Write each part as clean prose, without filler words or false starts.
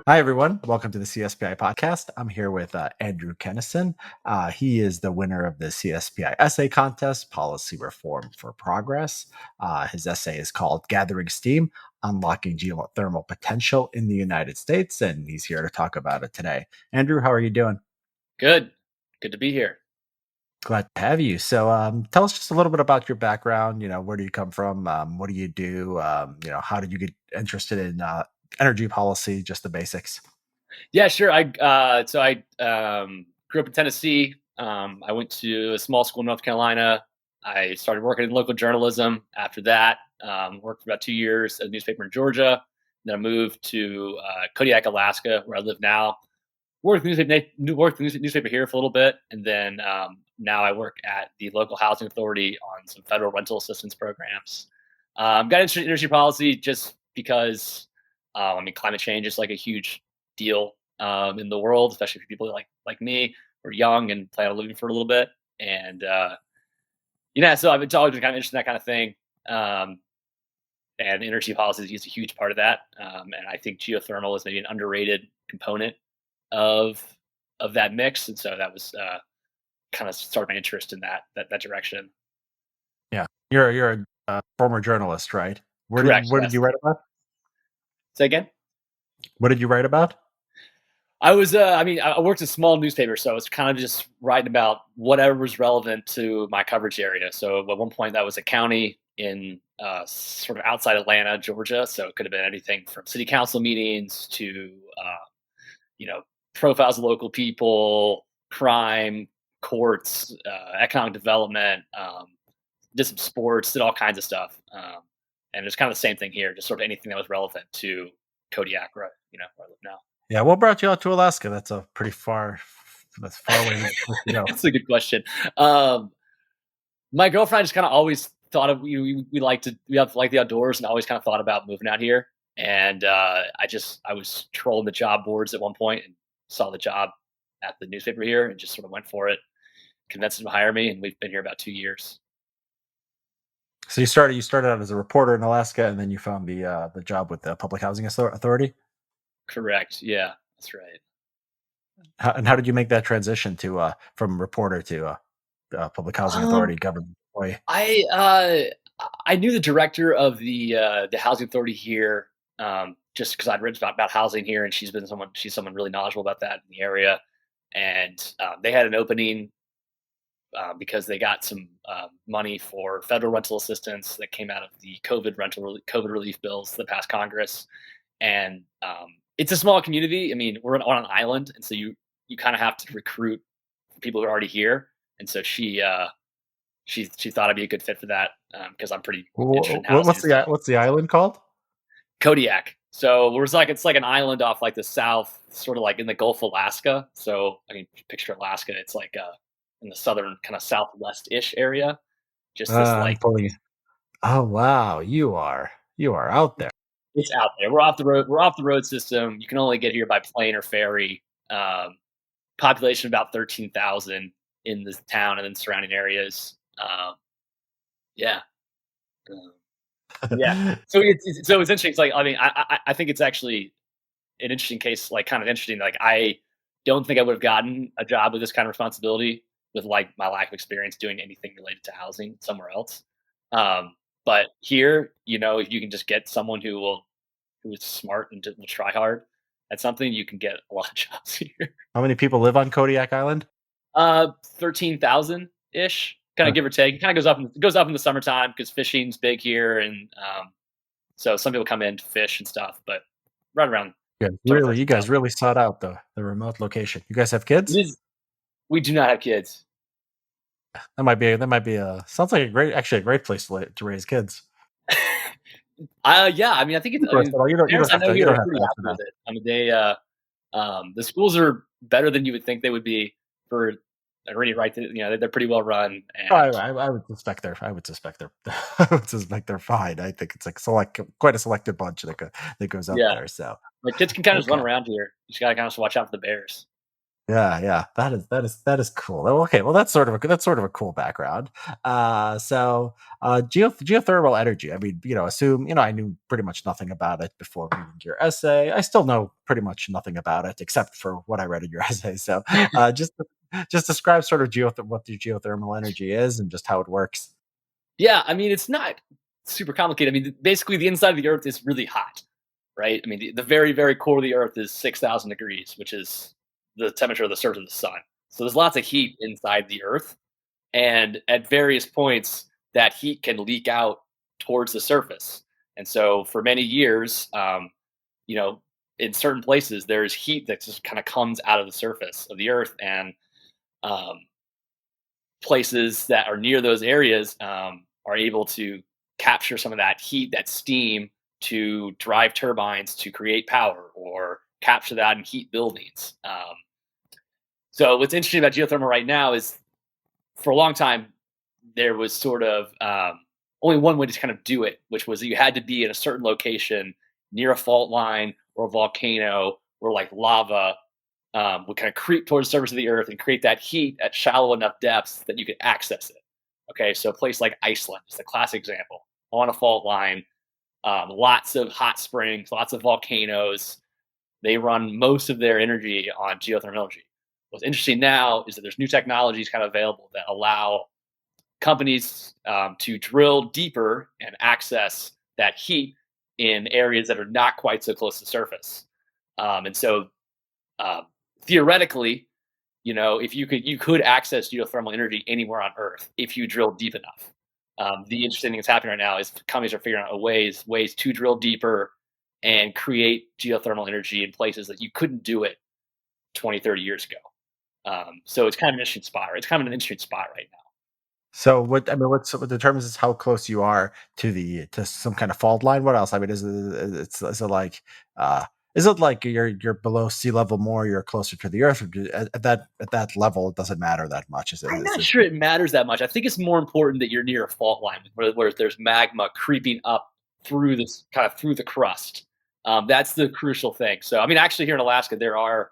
Hi, everyone. Welcome to the CSPI Podcast. I'm here with Andrew Kenneson. He is the winner of the CSPI Essay Contest, Policy Reform for Progress. His essay is called Gathering Steam, Unlocking Geothermal Potential in the United States, and he's here to talk about it today. Andrew, how are you doing? Good. Good to be here. Glad to have you. So, tell us just a little bit about your background. Where do you come from? What do you do? How did you get interested in energy policy? Just the basics. Yeah, sure. I grew up in Tennessee. I went to a small school in North Carolina. I started working in local journalism. After that, worked for about 2 years at a newspaper in Georgia. Then I moved to Kodiak, Alaska, where I live now. Worked in the newspaper here for a little bit, and then now I work at the local housing authority on some federal rental assistance programs. Got interested in energy policy just because climate change is like a huge deal in the world, especially for people like me who are young and plan on living for a little bit. And so I've always been kind of interested in that kind of thing. Um, and energy policy is a huge part of that. And I think geothermal is maybe an underrated component of that mix. And so that was kind of started my interest in that direction. Yeah, you're a former journalist, right? Where did Correct. where did Yes. you write about? Say again. What did you write about? I worked in a small newspaper, so I was kind of just writing about whatever was relevant to my coverage area. So at one point, that was a county in sort of outside Atlanta, Georgia. So it could have been anything from city council meetings to, you know, profiles of local people, crime, courts, economic development, did some sports, did all kinds of stuff. And it's kind of the same thing here, just sort of anything that was relevant to Kodiak, where I live now. Yeah, what brought you out to Alaska? That's far away to go. That's a good question. Um, my girlfriend just kind of always thought of we have like the outdoors and always kind of thought about moving out here. And I was trolling the job boards at one point and saw the job at the newspaper here and just sort of went for it, convinced them to hire me, and we've been here about 2 years. So you started out as a reporter in Alaska, and then you found the job with the Public Housing Authority. Correct. Yeah, that's right. How did you make that transition to from reporter to Public Housing Um, Authority government employee? I knew the director of the housing authority here, just because I'd read about housing here, and she's someone really knowledgeable about that in the area, and they had an opening because they got some money for federal rental assistance that came out of the COVID relief bills that passed Congress, and it's a small community. I mean, we're on an island, and so you kind of have to recruit people who are already here, and so she thought I'd be a good fit for that because I'm pretty interested in housing and stuff. What's the island called? Kodiak. So it's like an island off like the south, sort of like in the Gulf of Alaska. So I mean, picture Alaska. It's like in the southern kind of southwest ish area. Just this I'm like pulling it. Oh wow, you are out there. it's out there. We're off the road. We're off the road system. You can only get here by plane or ferry. Um, Population about 13,000 in this town and then surrounding areas. Yeah. Um, Yeah. So it's interesting. It's like I think it's actually an interesting case, like kind of interesting. Like I don't think I would have gotten a job with this kind of responsibility with like my lack of experience doing anything related to housing somewhere else. But here, if you can just get someone who is smart and will try hard at something, you can get a lot of jobs here. How many people live on Kodiak Island? 13,000 ish, kind Uh, of give or take. It kind of goes up in the summertime because fishing's big here, and so some people come in to fish and stuff. But right around you guys 20,000. really sought out the remote location. You guys have It kids? is. We do not have kids. That might be a sounds like a great place to raise kids. Yeah. I mean, I think it's. I First mean, of all, parents I know you here don't are have pretty to answer happy that. with it. I mean, the schools are better than you would think they would be for already right. They're pretty well run, Oh, and I would suspect they're fine. I think it's like quite a selected bunch that goes up yeah, there. So like kids can kind of just run okay. around here. You just gotta kind of watch out for the bears. Yeah. That is cool. Oh, okay, well, that's sort of a cool background. Geothermal energy. I mean, assume I knew pretty much nothing about it before reading your essay. I still know pretty much nothing about it except for what I read in your essay. So, just describe sort of what the geothermal energy is and just how it works. Yeah, I mean, it's not super complicated. I mean, basically, the inside of the Earth is really hot, right? I mean, the very, very core of the Earth is 6,000 degrees, which is the temperature of the surface of the sun. So there's lots of heat inside the Earth, and at various points, that heat can leak out towards the surface. And so, for many years, you know, in certain places, there's heat that just kind of comes out of the surface of the Earth, and um, places that are near those areas are able to capture some of that heat, that steam, to drive turbines to create power or capture that and heat buildings. So what's interesting about geothermal right now is, for a long time there was sort of only one way to kind of do it, which was that you had to be in a certain location near a fault line or a volcano where like lava would kind of creep towards the surface of the earth and create that heat at shallow enough depths that you could access it. Okay, so a place like Iceland is the classic example on a fault line. Lots of hot springs, lots of volcanoes. They run most of their energy on geothermal energy. What's interesting now is that there's new technologies kind of available that allow companies to drill deeper and access that heat in areas that are not quite so close to the surface. And so uh, theoretically, if you could access geothermal energy anywhere on Earth if you drill deep enough. The interesting thing that's happening right now is companies are figuring out ways to drill deeper and create geothermal energy in places that you couldn't do it 20, 30 years ago. So it's kind of an interesting spot. Right? It's kind of an interesting spot right now. So what determines how close you are to some kind of fault line? What else? I mean, uh is it like you're below sea level more, you're closer to the earth, or at that level it doesn't matter that much? I'm Is not it sure it matters that much. I think it's more important that you're near a fault line where there's magma creeping up through this kind of through the crust. That's the crucial thing. So, I mean, actually, here in Alaska, there are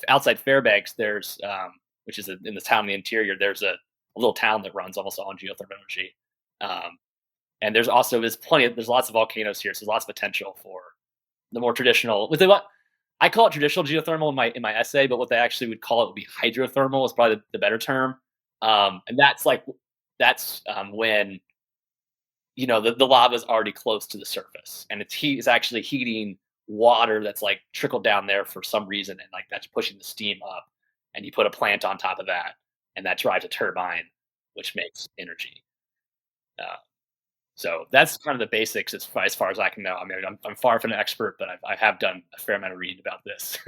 outside Fairbanks. There's which is in the town in the interior. There's a little town that runs almost all on geothermal energy, um, and there's lots of volcanoes here, so there's lots of potential for the more traditional with what I call it traditional geothermal in my essay, but what they actually would call it would be hydrothermal is probably the better term. And that's when the lava is already close to the surface, and its heat is actually heating water that's like trickled down there for some reason, and like that's pushing the steam up. And you put a plant on top of that, and that drives a turbine, which makes energy. Uh, so that's kind of the basics as far as I can know. I mean, I'm far from an expert, but I have done a fair amount of reading about this.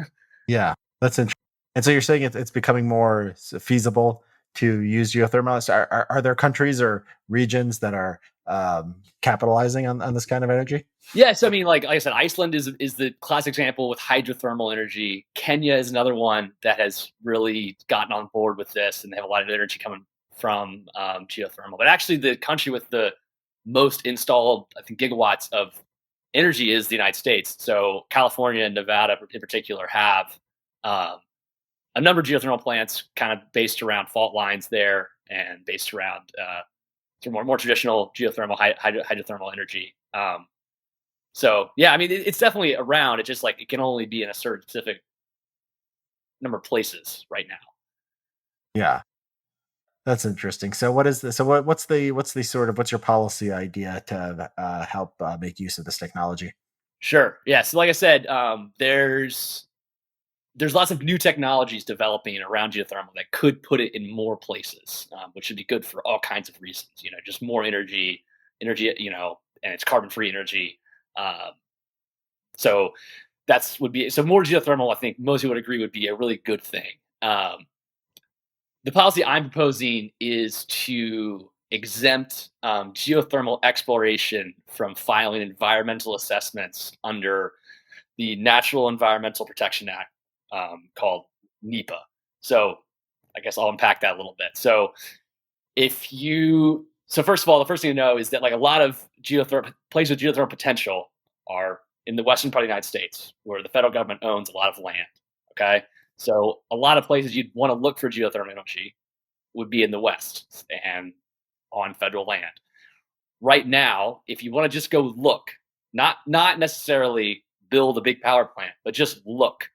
Yeah, that's interesting. And so you're saying it's becoming more feasible to use geothermal. So are there countries or regions that are capitalizing on this kind of energy? Yes, I mean, like I said, Iceland is the classic example with hydrothermal energy. Kenya is another one that has really gotten on board with this, and they have a lot of energy coming from geothermal. But actually, the country with the most installed, I think, gigawatts of energy is the United States. So California and Nevada, in particular, have um, a number of geothermal plants, kind of based around fault lines there, and based around sort of more traditional geothermal hydrothermal energy. So yeah, I mean, it's definitely around. It's just like it can only be in a certain specific number of places right now. Yeah, that's interesting. So what is this? So what's your policy idea to help make use of this technology? Sure. Yeah. So like I said, there's lots of new technologies developing around geothermal that could put it in more places, which would be good for all kinds of reasons. Just more energy. And it's carbon free energy. Um, so so more geothermal. I think most people would agree would be a really good thing. Um, the policy I'm proposing is to exempt geothermal exploration from filing environmental assessments under the Natural Environmental Protection Act, called NEPA. So I guess I'll unpack that a little bit. So first of all, the first thing to know is that like a lot of geothermal places with geothermal potential are in the western part of the United States, where the federal government owns a lot of land. Okay, So a lot of places you'd want to look for geothermal energy would be in the West and on federal land. Right now, if you want to just go look, not necessarily build a big power plant, but just look,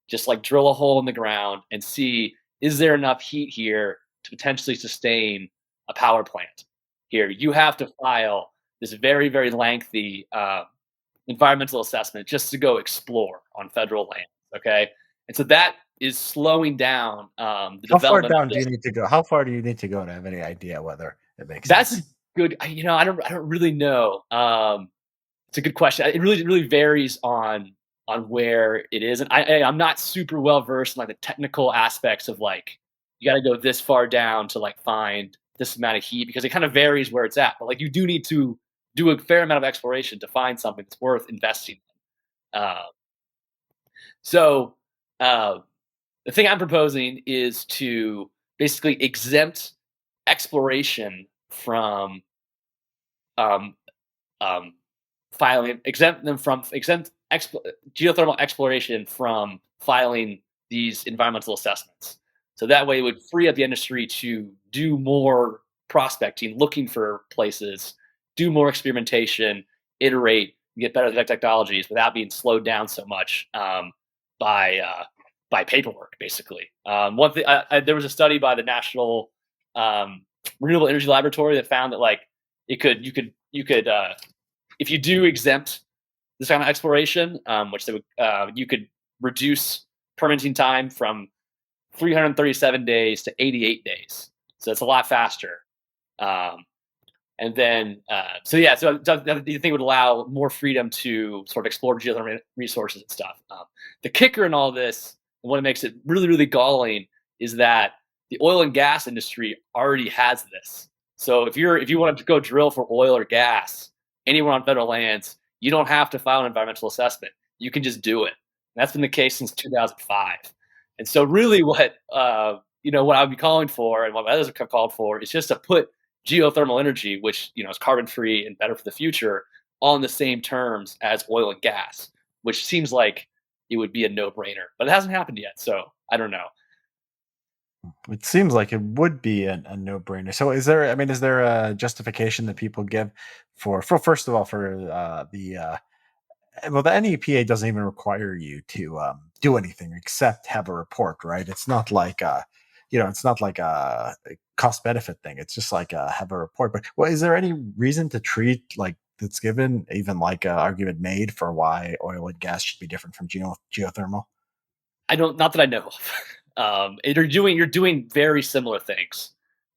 just like drill a hole in the ground and see, is there enough heat here to potentially sustain a power plant? Here, you have to file this very, very lengthy environmental assessment just to go explore on federal land. Okay, and so that is slowing down the How far development of down do this. you need to go? How far do you need to go to have any idea whether it makes That's a sense? good. I don't really know. It's a good question. It really varies on where it is, and I'm not super well versed in like the technical aspects of like you got to go this far down to like find this amount of heat because it kind of varies where it's at. But like you do need to do a fair amount of exploration to find something that's worth investing in. So uh, the thing I'm proposing is to basically exempt exploration from um, um, filing, exempt geothermal exploration from filing these environmental assessments. So that way, it would free up the industry to do more prospecting, looking for places, do more experimentation, iterate, get better technologies without being slowed down so much by by paperwork. Basically, one thing there was a study by the National Renewable Energy Laboratory that found that like you could if you do exempt this kind of exploration, which they would, you could reduce permitting time from 337 days to 88 days. So it's a lot faster. Um, and then, so the thing would allow more freedom to sort of explore geothermal resources and stuff. The kicker in all this, and what makes it really, really galling, is that the oil and gas industry already has this. So if you wanted to go drill for oil or gas anywhere on federal lands, you don't have to file an environmental assessment. You can just do it. And that's been the case since 2005. And so, really, what I would be calling for, and what others have called for, is just to put geothermal energy, which is carbon free and better for the future, on the same terms as oil and gas, which seems like it would be a no brainer, but it hasn't happened yet. So I don't know. It seems like it would be a no-brainer. So is there a justification that people give for first of all for the NEPA doesn't even require you to do anything except have a report, right? It's not like it's not like a cost benefit thing. It's just like have a report. But well, is there any reason to treat like that's given even like an argument made for why oil and gas should be different from geothermal? I don't, not that I know of. You're doing very similar things.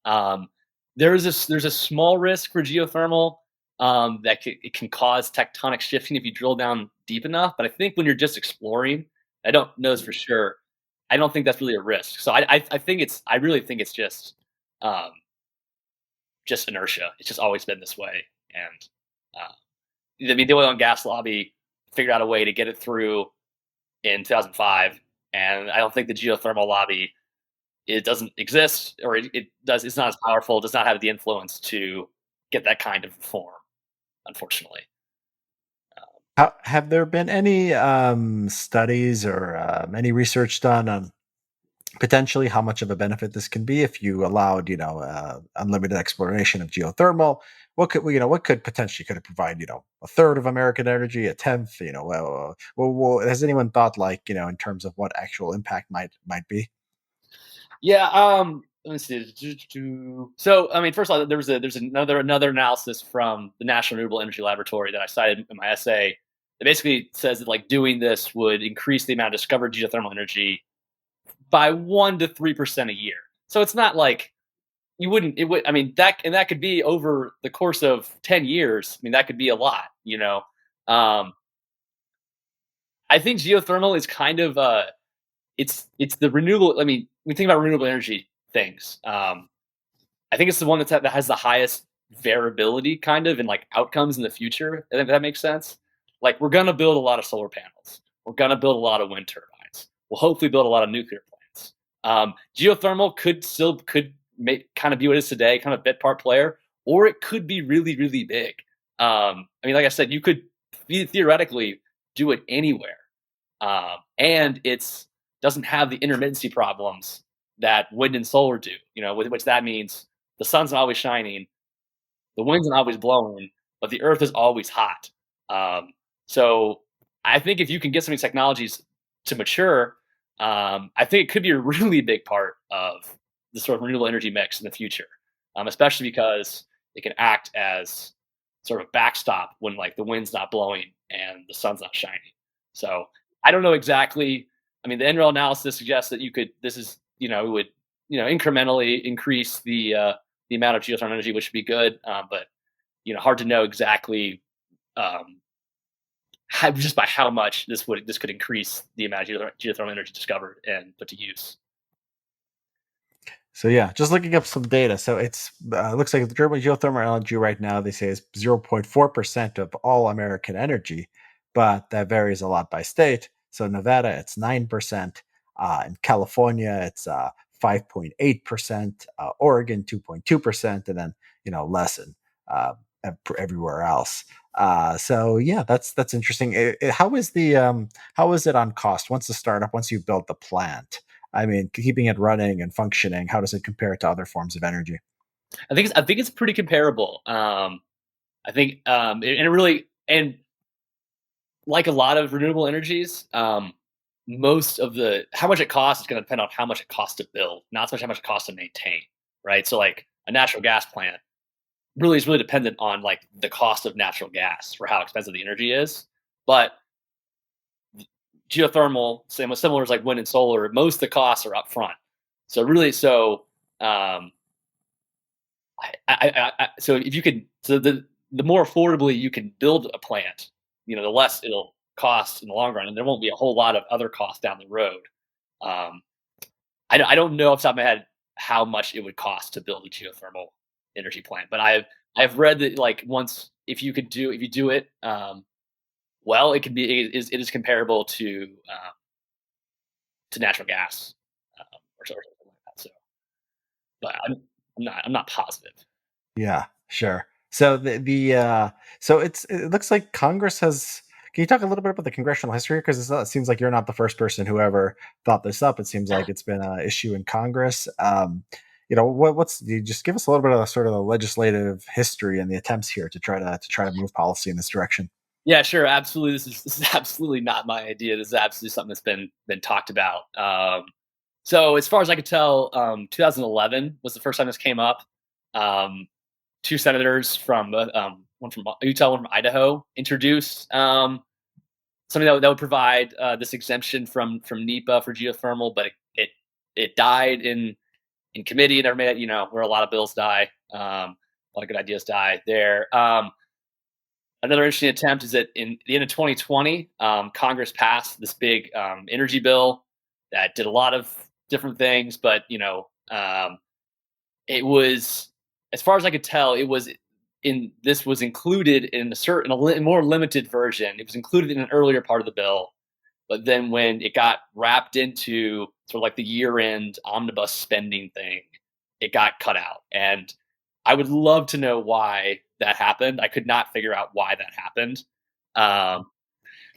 Um, there's a small risk for geothermal it can cause tectonic shifting if you drill down deep enough. But I think when you're just exploring, I don't know this for sure. I don't think that's really a risk. So I really think it's um, just inertia. It's just always been this way. And the oil and gas lobby figured out a way to get it through in 2005, and I don't think the geothermal lobby it doesn't exist, or it does. It's not as powerful. Does not have the influence to get that kind of reform, unfortunately. Have there been any studies or any research done on potentially how much of a benefit this can be if you allowed unlimited exploration of geothermal? What could potentially could it provide, a third of American energy, a tenth? Has anyone thought like, in terms of what actual impact might be? Yeah. Let me see. So, I mean, first of all, there's another analysis from the National Renewable Energy Laboratory that I cited in my essay that basically says that like doing this would increase the amount of discovered geothermal energy by 1 to 3% a year. So it's not like you wouldn't. It would. I mean that could be over the course of 10 years. I mean that could be a lot. Um, I think geothermal is kind of it's the renewable. I mean, when we think about renewable energy things. I think it's the one that has the highest variability, kind of, in like outcomes in the future. I think that makes sense. Like we're gonna build a lot of solar panels. We're gonna build a lot of wind turbines. We'll hopefully build a lot of nuclear plants. Geothermal could make kind of be what it is today, kind of bit part player, or it could be really really big. I mean, like I said, you could theoretically do it anywhere, and it's doesn't have the intermittency problems that wind and solar do. Which that means the sun's not always shining, the wind's not always blowing, but the earth is always hot. Um, so I think if you can get some of these technologies to mature, I think it could be a really big part of the sort of renewable energy mix in the future, especially because it can act as sort of a backstop when like the wind's not blowing and the sun's not shining. So I don't know exactly. I mean, the NREL analysis suggests that this is, it would, incrementally increase the amount of geothermal energy, which would be good. But hard to know exactly um, just by how much this could increase the amount of geothermal energy discovered and put to use. So yeah, just looking up some data. So it's looks like the German geothermal energy right now they say is 0.4% of all American energy, but that varies a lot by state. So Nevada it's 9%, in California it's 5.8%, Oregon 2.2%, and then less in everywhere else. So yeah, that's interesting. How is it on cost once the startup once you build the plant? I mean, keeping it running and functioning, how does it compare to other forms of energy? I think it's pretty comparable. I think and it really, and like a lot of renewable energies, most of the how much it costs is going to depend on how much it costs to build, not so much how much it costs to maintain, right? So like a natural gas plant really is really dependent on like the cost of natural gas for how expensive the energy is. But geothermal, similar as like wind and solar, most of the costs are up front. So really, um, so if you could, so the more affordably you can build a plant, the less it'll cost in the long run, and there won't be a whole lot of other costs down the road. Um, I don't know off the top of my head how much it would cost to build a geothermal energy plant, but I've read that like once if you do it well, it is comparable to natural gas or something like that. So, but I'm not positive. Yeah, sure. So it looks like Congress has. Can you talk a little bit about the congressional history? Because it seems like you're not the first person who ever thought this up. It seems like it's been an issue in Congress. What's you just give us a little bit of sort of the legislative history and the attempts here to try to move policy in this direction. Yeah, sure, absolutely. This is absolutely not my idea. This is absolutely something that's been talked about. So as far as I could tell, 2011 was the first time this came up. Um, Two senators from one from Utah, one from Idaho, introduced something that would provide this exemption from NEPA for geothermal, but it died in committee and never made it. Where a lot of bills die, a lot of good ideas die there. Another interesting attempt is that in the end of 2020, Congress passed this big energy bill that did a lot of different things, but it was, as far as I could tell, this was included in a more limited version. It was included in an earlier part of the bill, but then when it got wrapped into sort of like the year-end omnibus spending thing, it got cut out. And I would love to know why that happened. I could not figure out why that happened. Um,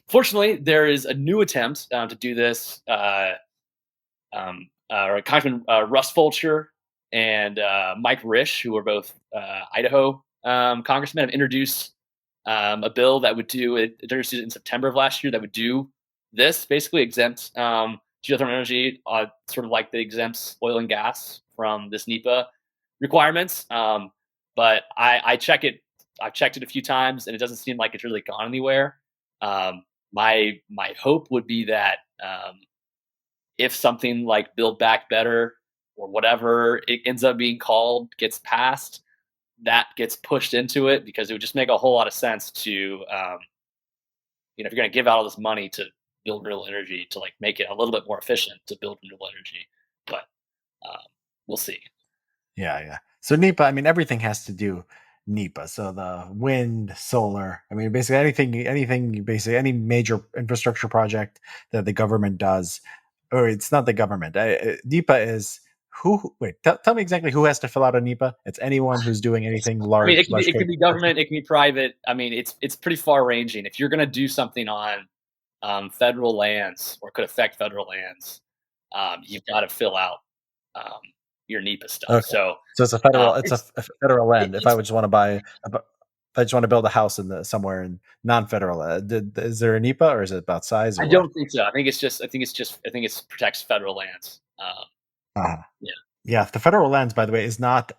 Fortunately, there is a new attempt to do this. Congressman Russ Fulcher and Mike Risch, who are both Idaho congressmen, have introduced a bill that would do it. Introduced it in September of last year. That would do this, basically exempt geothermal energy, sort of like the exempts oil and gas from this NEPA requirements. But I check it. I've checked it a few times, and it doesn't seem like it's really gone anywhere. My hope would be that if something like Build Back Better or whatever it ends up being called gets passed, that gets pushed into it, because it would just make a whole lot of sense to, if you're going to give out all this money to build renewable energy, to like make it a little bit more efficient to build renewable energy. But we'll see. Yeah, yeah. So NEPA, I mean, everything has to do NEPA. So the wind, solar, I mean, basically basically any major infrastructure project that the government does, or it's not the government. NEPA is who? Wait, tell me exactly who has to fill out a NEPA. It's anyone who's doing anything I mean, large it scale. could be government, it can be private. I mean, it's pretty far ranging. If you're going to do something on federal lands or could affect federal lands, you've got to fill out your NEPA stuff. Okay. So So it's a federal it's federal land. If I it's would just want to buy if I just want to build a house in somewhere in non-federal, is there a NEPA or is it about size I or what? don't think so. I think it protects federal lands. Uh, Yeah. yeah, the federal lands, by the way, is not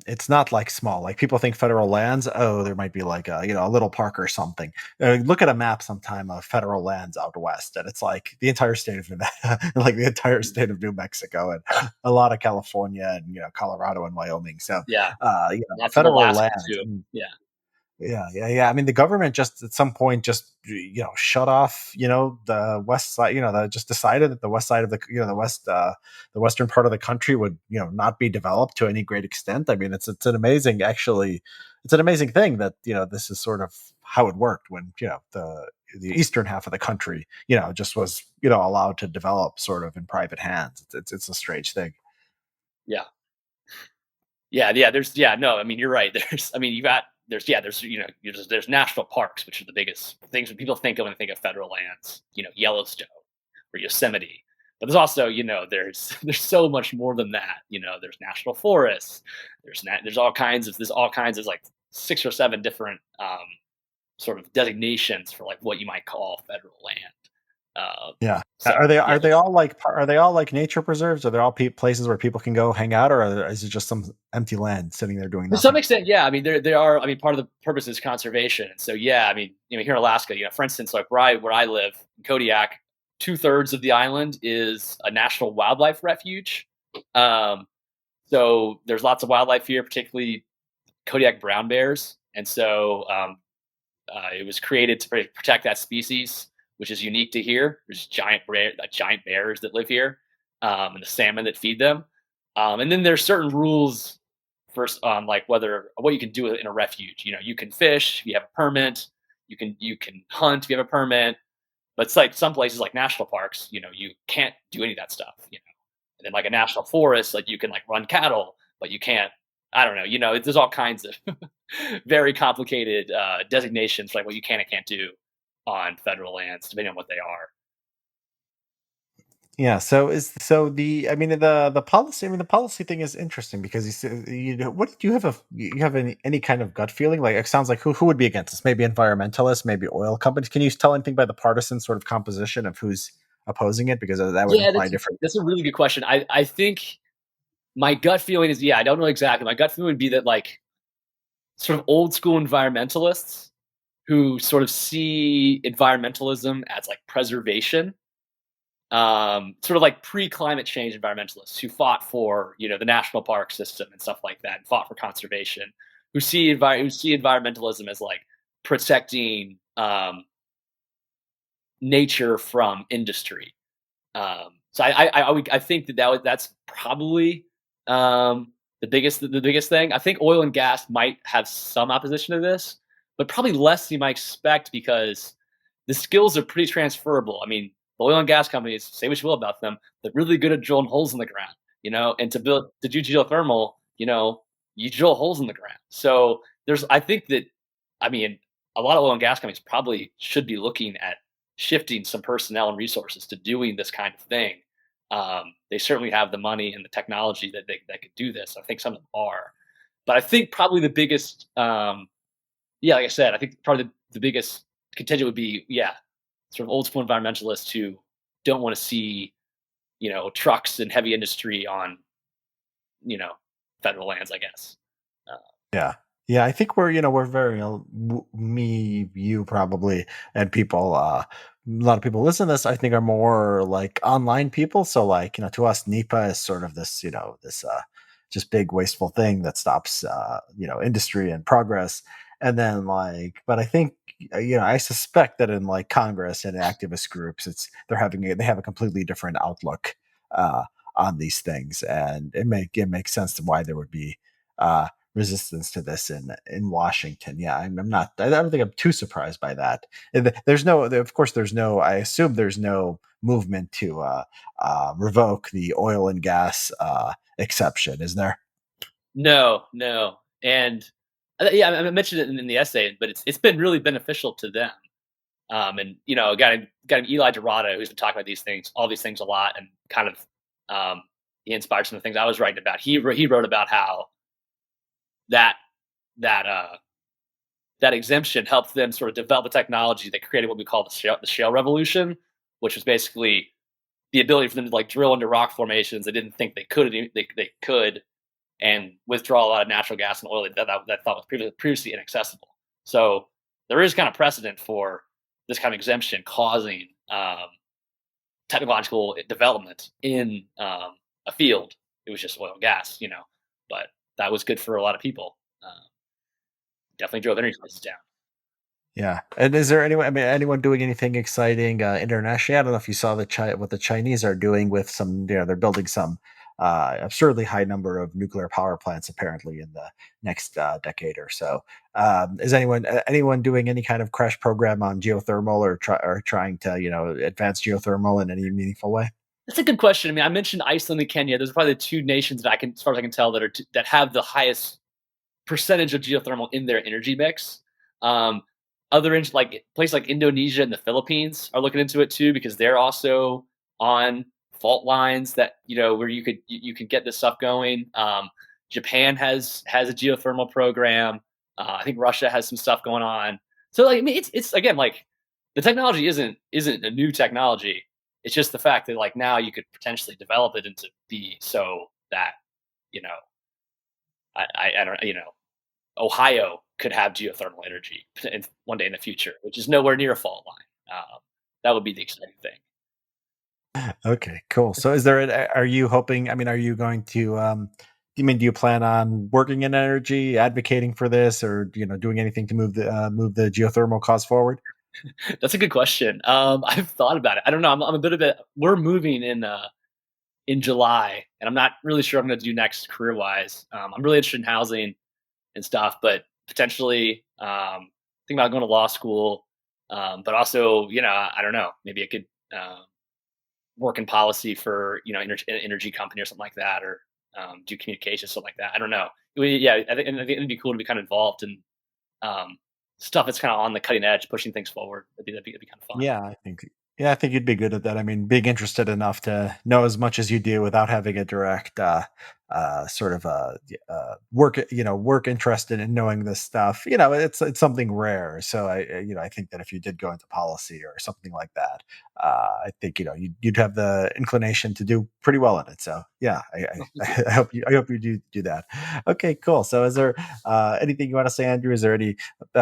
it's not like small. Like people think federal lands, oh, there might be like a little park or something. Look at a map sometime of federal lands out west, and it's like the entire state of Nevada, like the entire state of New Mexico, and a lot of California and Colorado and Wyoming. So Yeah. Lots of federal Alaska lands. too. Yeah. Yeah. I mean, the government just at some point just shut off the west side. Just decided that the west side of the western part of the country would not be developed to any great extent. I mean, it's an amazing actually, it's an amazing thing that this is sort of how it worked when the eastern half of the country just was allowed to develop sort of in private hands. It's a strange thing. Yeah. Yeah. No, I mean, you're right. There's, I mean, you got, there's national parks, which are the biggest things when people think of when they think of federal lands, Yellowstone or Yosemite. But there's also, there's so much more than that. There's national forests. There's all kinds of like 6 or 7 different sort of designations for like what you might call federal land. Yeah. So yeah, Are they all like nature preserves? Are they all places where people can go hang out, or is it just some empty land sitting there doing to some nothing? extent, yeah. I mean, they are. I mean, part of the purpose is conservation. And so, yeah. I mean, here in Alaska, for instance, like where I live in Kodiak, 2/3 of the island is a national wildlife refuge. Um, so there's lots of wildlife here, particularly Kodiak brown bears. And so it was created to protect that species, which is unique to here. There's giant bears that live here, and the salmon that feed them. And then there's certain rules first on like what you can do in a refuge. You can fish if you have a permit. You can hunt if you have a permit. But it's like some places like national parks, you can't do any of that stuff. And then like a national forest, like you can like run cattle, but you can't. I don't know. There's all kinds of very complicated designations for like what you can and can't do on federal lands, depending on what they are. Yeah. So the I mean the policy. I mean the policy thing is interesting because you said what do you have you have any kind of gut feeling? Like it sounds like who would be against this? Maybe environmentalists, maybe oil companies. Can you tell anything by the partisan sort of composition of who's opposing it? Because that would Yeah, imply different. that's a really good question. I think my gut feeling is, yeah, I don't know exactly. My gut feeling would be that like sort of old school environmentalists who sort of see environmentalism as like preservation, sort of like pre-climate change environmentalists who fought for the national park system and stuff like that, and fought for conservation, who see environmentalism as like protecting nature from industry. So I think that's probably the biggest thing. I think oil and gas might have some opposition to this, but probably less than you might expect because the skills are pretty transferable. I mean, the oil and gas companies, say what you will about them, they're really good at drilling holes in the ground, and to do geothermal, you drill holes in the ground. So I think that, I mean, a lot of oil and gas companies probably should be looking at shifting some personnel and resources to doing this kind of thing. They certainly have the money and the technology that could do this. I think some of them are, but I think probably the biggest, yeah, like I said, I think probably the biggest contingent would be, yeah, sort of old school environmentalists who don't want to see, trucks and heavy industry on, you know, federal lands, I guess. Uh, Yeah. Yeah, I think we're very me, you probably, and people. A lot of people listen to this. I think are more like online people. So like to us, NEPA is sort of this this just big wasteful thing that stops industry and progress. And then like, but I think I suspect that in like Congress and activist groups, they have a completely different outlook uh, on these things, and it makes sense to why there would be. Resistance to this in Washington. Yeah, I'm not. I don't think I'm too surprised by that. There's no, of course, there's no. I assume there's no movement to revoke the oil and gas exception, is there? no, no, and yeah, I mentioned it in the essay, but it's been really beneficial to them. And got him Eli Dorado, who's been talking about all these things a lot, and kind of he inspired some of the things I was writing about. He wrote about how that that uh, that exemption helped them sort of develop a technology that created what we call the shale revolution, which was basically the ability for them to like drill into rock formations they didn't think they could, and withdraw a lot of natural gas and oil that thought was previously inaccessible. So there is kind of precedent for this kind of exemption causing technological development in a field. It was just oil and gas, but that was good for a lot of people. Definitely drove energy prices down. Yeah. And is there anyone doing anything exciting internationally? I don't know if you saw what the Chinese are doing with some, they're building some absurdly high number of nuclear power plants apparently in the next decade or so. Is anyone doing any kind of crash program on geothermal or trying to, advance geothermal in any meaningful way? That's a good question. I mean, I mentioned Iceland and Kenya. Those are probably the two nations that as far as I can tell, that have the highest percentage of geothermal in their energy mix. Like places like Indonesia and the Philippines are looking into it too, because they're also on fault lines that where you could get this stuff going. Japan has a geothermal program. I think Russia has some stuff going on. So like, I mean, it's again, like, the technology isn't a new technology. It's just the fact that like now you could potentially develop it into be so that you know I don't Ohio could have geothermal energy one day in the future, which is nowhere near a fault line. That would be the exciting thing. Okay, cool. So are you hoping, are you going to, do you plan on working in energy, advocating for this, or, doing anything to move the geothermal cause forward? That's a good question. I've thought about it. I don't know. I'm a bit of we're moving in July, and I'm not really sure what I'm going to do next career wise. I'm really interested in housing and stuff, but potentially thinking about going to law school. But also, I don't know, maybe I could work in policy for, an energy company or something like that, or do communications, something like that. I don't know. Yeah, I think it'd be cool to be kind of involved in stuff that's kind of on the cutting edge, pushing things forward. That'd be kind of fun. Yeah, I think you'd be good at that. I mean, being interested enough to know as much as you do without having a direct sort of work interest in knowing this stuff. It's something rare. So I think that if you did go into policy or something like that, I think you'd have the inclination to do pretty well in it. So yeah, I hope you do that. Okay, cool. So is there anything you want to say, Andrew? Is there any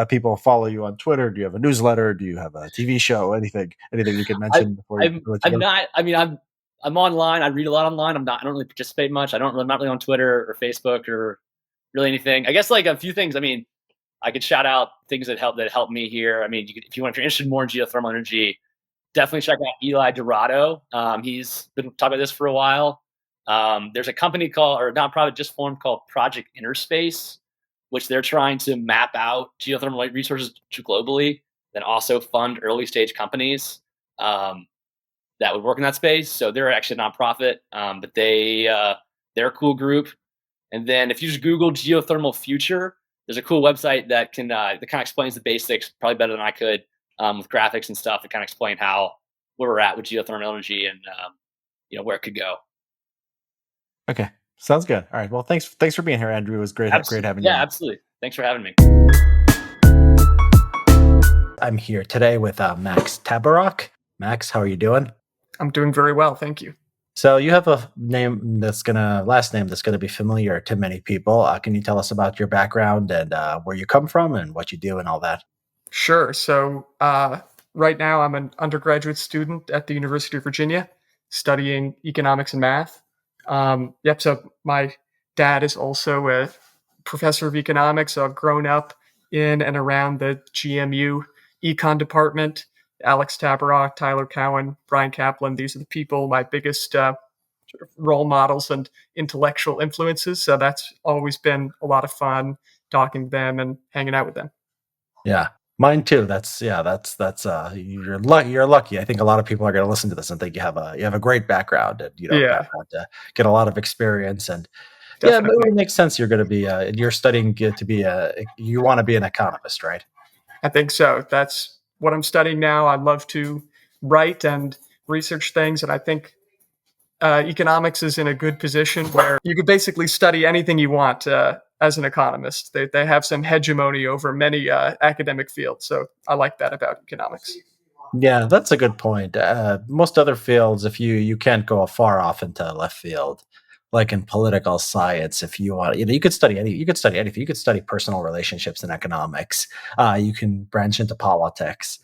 people follow you on Twitter? Do you have a newsletter? Do you have a TV show? Anything you could mention before you let you I'm go? not. I mean, I'm online. I read a lot online. I don't really participate much. I'm not really on Twitter or Facebook or really anything. I guess like a few things. I mean, I could shout out things that help me here. I mean, if you're interested more in geothermal energy, definitely check out Eli Dorado. He's been talking about this for a while. There's a company nonprofit just formed called Project Airspace, which they're trying to map out geothermal resources globally, then also fund early stage companies that would work in that space. So they're actually a nonprofit, but they're a cool group. And then if you just Google geothermal future, there's a cool website that kind of explains the basics probably better than I could, with graphics and stuff to kind of explain where we're at with geothermal energy and where it could go. Okay, sounds good. All right. Well, thanks for being here, Andrew. It was great having you. Yeah, absolutely. Thanks for having me. I'm here today with Max Tabarrok. Max, how are you doing? I'm doing very well, thank you. So you have a last name that's gonna be familiar to many people. Can you tell us about your background and where you come from and what you do and all that? Sure. So right now I'm an undergraduate student at the University of Virginia studying economics and math. So my dad is also a professor of economics. So I've grown up in and around the GMU econ department. Alex Tabarrok, Tyler Cowan, Brian Kaplan. These are the people, my biggest sort of role models and intellectual influences. So that's always been a lot of fun talking to them and hanging out with them. Yeah, mine too. You're lucky. You're lucky. I think a lot of people are going to listen to this and think you have a great background and background to get a lot of experience and. Definitely. Yeah, it makes sense. You're going to be you're studying to be you want to be an economist, right? I think so. That's what I'm studying now. I love to write and research things, and I think economics is in a good position where you could basically study anything you want as an economist. They have some hegemony over many academic fields, so I like that about economics. Yeah, that's a good point. Most other fields, if you can't go far off into left field, like in political science, if you want, you could study anything. You could study personal relationships in economics. You can branch into politics,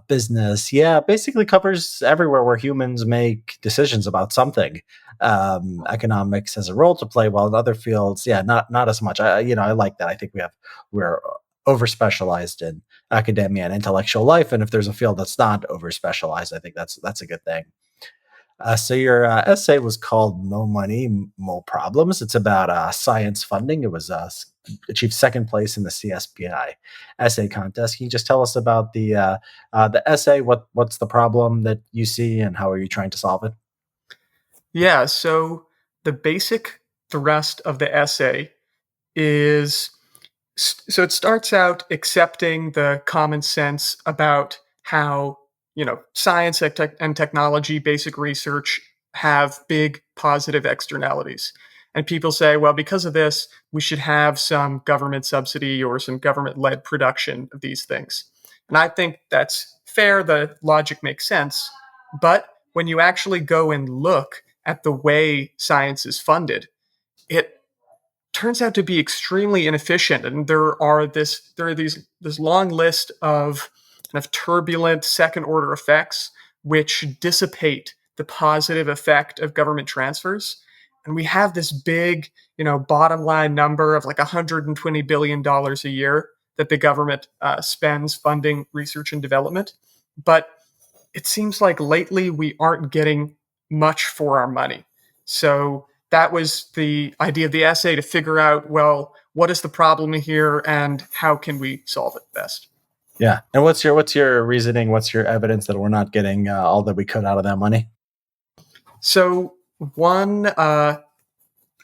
business. Yeah, basically covers everywhere where humans make decisions about something. Economics has a role to play, while in other fields, yeah, not as much. I like that. I think we're over specialized in academia and intellectual life. And if there's a field that's not over specialized, I think that's a good thing. So your essay was called "Mo Money, Mo Problems." It's about science funding. It was achieved second place in the CSPI Essay Contest. Can you just tell us about the essay? What's the problem that you see, and how are you trying to solve it? Yeah, so the basic thrust of the essay is so it starts out accepting the common sense about how science and technology, basic research have big positive externalities, and people say, well, because of this we should have some government subsidy or some government-led production of these things. And I think that's fair, the logic makes sense. But when you actually go and look at the way science is funded, it turns out to be extremely inefficient, and there are this long list of kind of turbulent second order effects which dissipate the positive effect of government transfers. And we have this big, bottom line number of like $120 billion a year that the government spends funding research and development. But it seems like lately we aren't getting much for our money. So that was the idea of the essay, to figure out, well, what is the problem here and how can we solve it best? Yeah, and what's your reasoning? What's your evidence that we're not getting all that we could out of that money? So one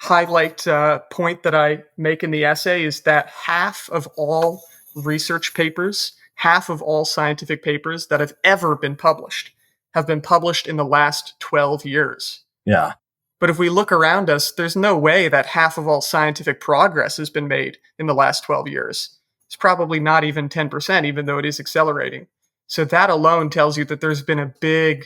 highlight point that I make in the essay is that half of all research papers, half of all scientific papers that have ever been published have been published in the last 12 years. Yeah. But if we look around us, there's no way that half of all scientific progress has been made in the last 12 years. It's probably not even 10%, even though it is accelerating. So that alone tells you that there's been a big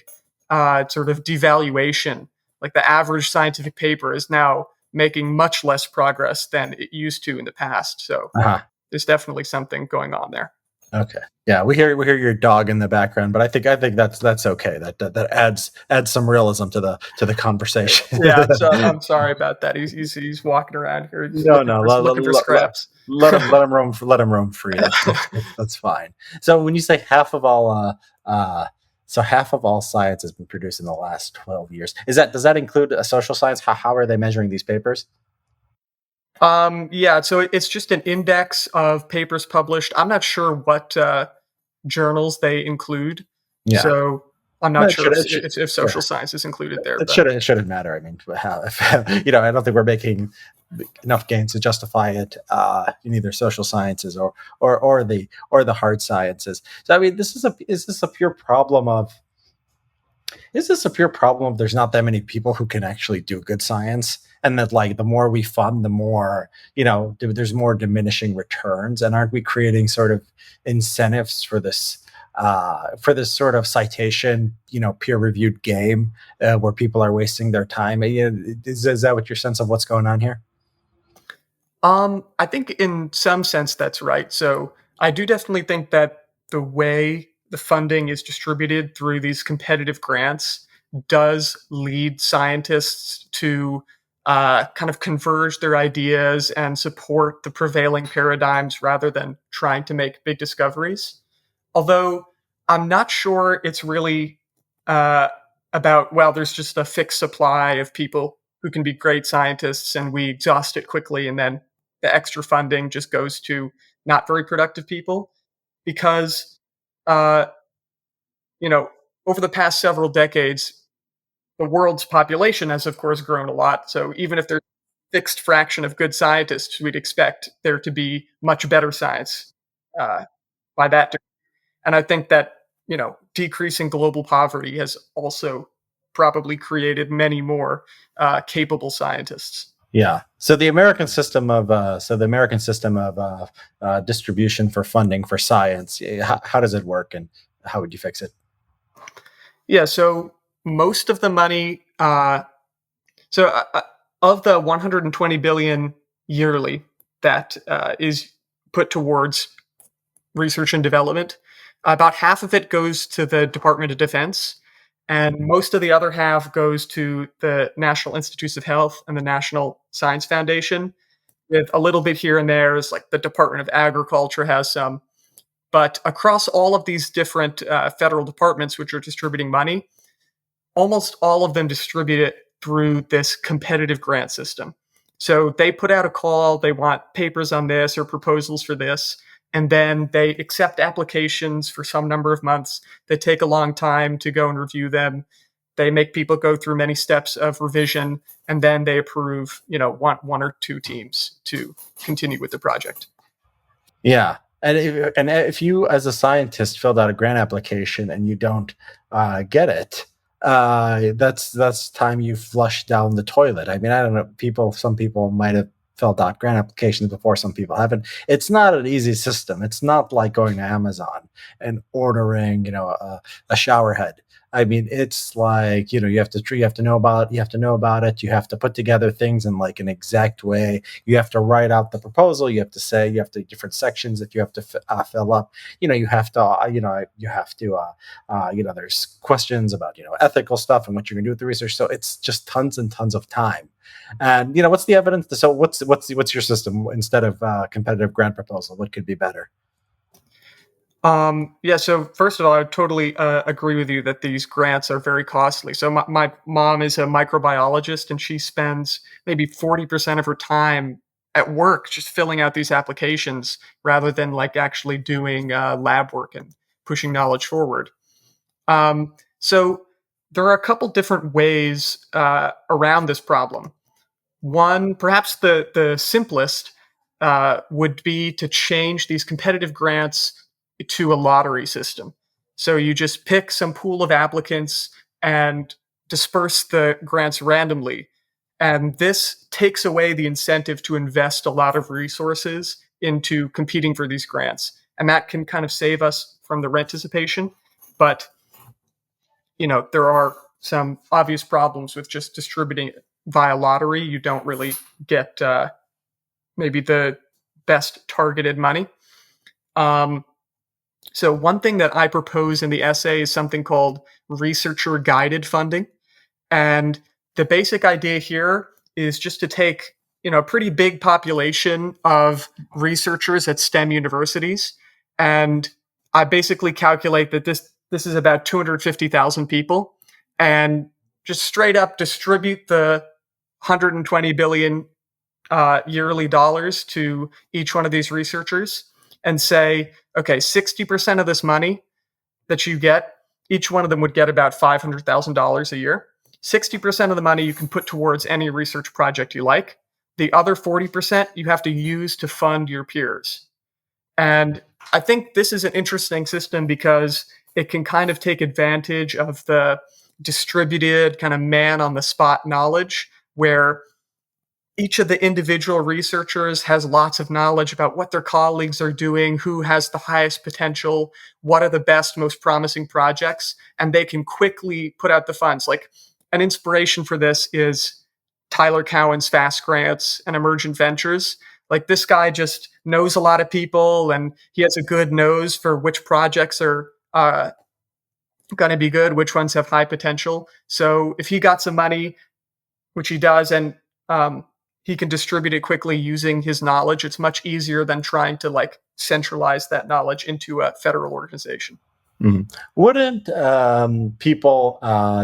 sort of devaluation. Like the average scientific paper is now making much less progress than it used to in the past. So there's definitely something going on there. Okay. Yeah, we hear your dog in the background, but I think that's okay. That adds some realism to the conversation. Yeah, so I'm sorry about that. He's walking around here. He's looking for scraps. Let him roam free. That's fine. So when you say half of all science has been produced in the last 12 years, does that include a social science? How are they measuring these papers? Yeah, so it's just an index of papers published. I'm not sure what journals they include. Yeah. So I'm not sure if social science is included there. It shouldn't matter. I mean, I don't think we're making enough gains to justify it in either social sciences or the hard sciences. So I mean, is this a pure problem of there's not that many people who can actually do good science, and that like the more we fund, the more there's more diminishing returns, and aren't we creating sort of incentives for this sort of citation peer reviewed game where people are wasting their time? Is that what your sense of what's going on here? I think in some sense that's right. So I do definitely think that the way the funding is distributed through these competitive grants does lead scientists to kind of converge their ideas and support the prevailing paradigms rather than trying to make big discoveries. Although I'm not sure it's really about, well, there's just a fixed supply of people who can be great scientists and we exhaust it quickly, and then the extra funding just goes to not very productive people. Because over the past several decades, the world's population has, of course, grown a lot. So even if there's a fixed fraction of good scientists, we'd expect there to be much better science by that degree. And I think that, decreasing global poverty has also probably created many more capable scientists. Yeah. So the American system of distribution for funding for science, how does it work, and how would you fix it? Yeah. So most of the money, of the 120 billion yearly that is put towards research and development, about half of it goes to the Department of Defense, and most of the other half goes to the National Institutes of Health and the National Science Foundation, with a little bit here and there is like the Department of Agriculture has some. But across all of these different federal departments which are distributing money, almost all of them distribute it through this competitive grant system. So they put out a call, they want papers on this or proposals for this, and then they accept applications for some number of months. They take a long time to go and review them. They make people go through many steps of revision, and then they approve, one or two teams to continue with the project. Yeah. And if you, as a scientist, filled out a grant application and you don't get it, that's time you flush down the toilet. I mean, I don't know. Some people might have filled out grant applications before, some people haven't. It's not an easy system. It's not like going to Amazon and ordering, a shower head. I mean, it's like, you have to know about it. You have to put together things in like an exact way. You have to write out the proposal. You have to different sections that you have to fill up. There's questions about, ethical stuff and what you're going to do with the research. So it's just tons and tons of time. And, what's the evidence? So what's your system instead of competitive grant proposal? What could be better? So first of all, I would totally agree with you that these grants are very costly. So my mom is a microbiologist, and she spends maybe 40% of her time at work just filling out these applications rather than like actually doing lab work and pushing knowledge forward. So there are a couple different ways around this problem. One, perhaps the simplest, would be to change these competitive grants to a lottery system. So you just pick some pool of applicants and disperse the grants randomly. And this takes away the incentive to invest a lot of resources into competing for these grants. And that can kind of save us from the renticipation. But, there are some obvious problems with just distributing it via lottery. You don't really get maybe the best targeted money. So one thing that I propose in the essay is something called researcher-guided funding. And the basic idea here is just to take, a pretty big population of researchers at STEM universities. And I basically calculate that this is about 250,000 people, and just straight up distribute the 120 billion yearly dollars to each one of these researchers and say, okay, 60% of this money that you get, each one of them would get about $500,000 a year. 60% of the money you can put towards any research project you like. The other 40% you have to use to fund your peers. And I think this is an interesting system because it can kind of take advantage of the distributed kind of man-on-the-spot knowledge where each of the individual researchers has lots of knowledge about what their colleagues are doing, who has the highest potential, what are the best, most promising projects, and they can quickly put out the funds. Like an inspiration for this is Tyler Cowen's Fast Grants and Emergent Ventures. Like this guy just knows a lot of people and he has a good nose for which projects are going to be good, which ones have high potential. So if he got some money, which he does, and he can distribute it quickly using his knowledge, it's much easier than trying to like centralize that knowledge into a federal organization. Wouldn't people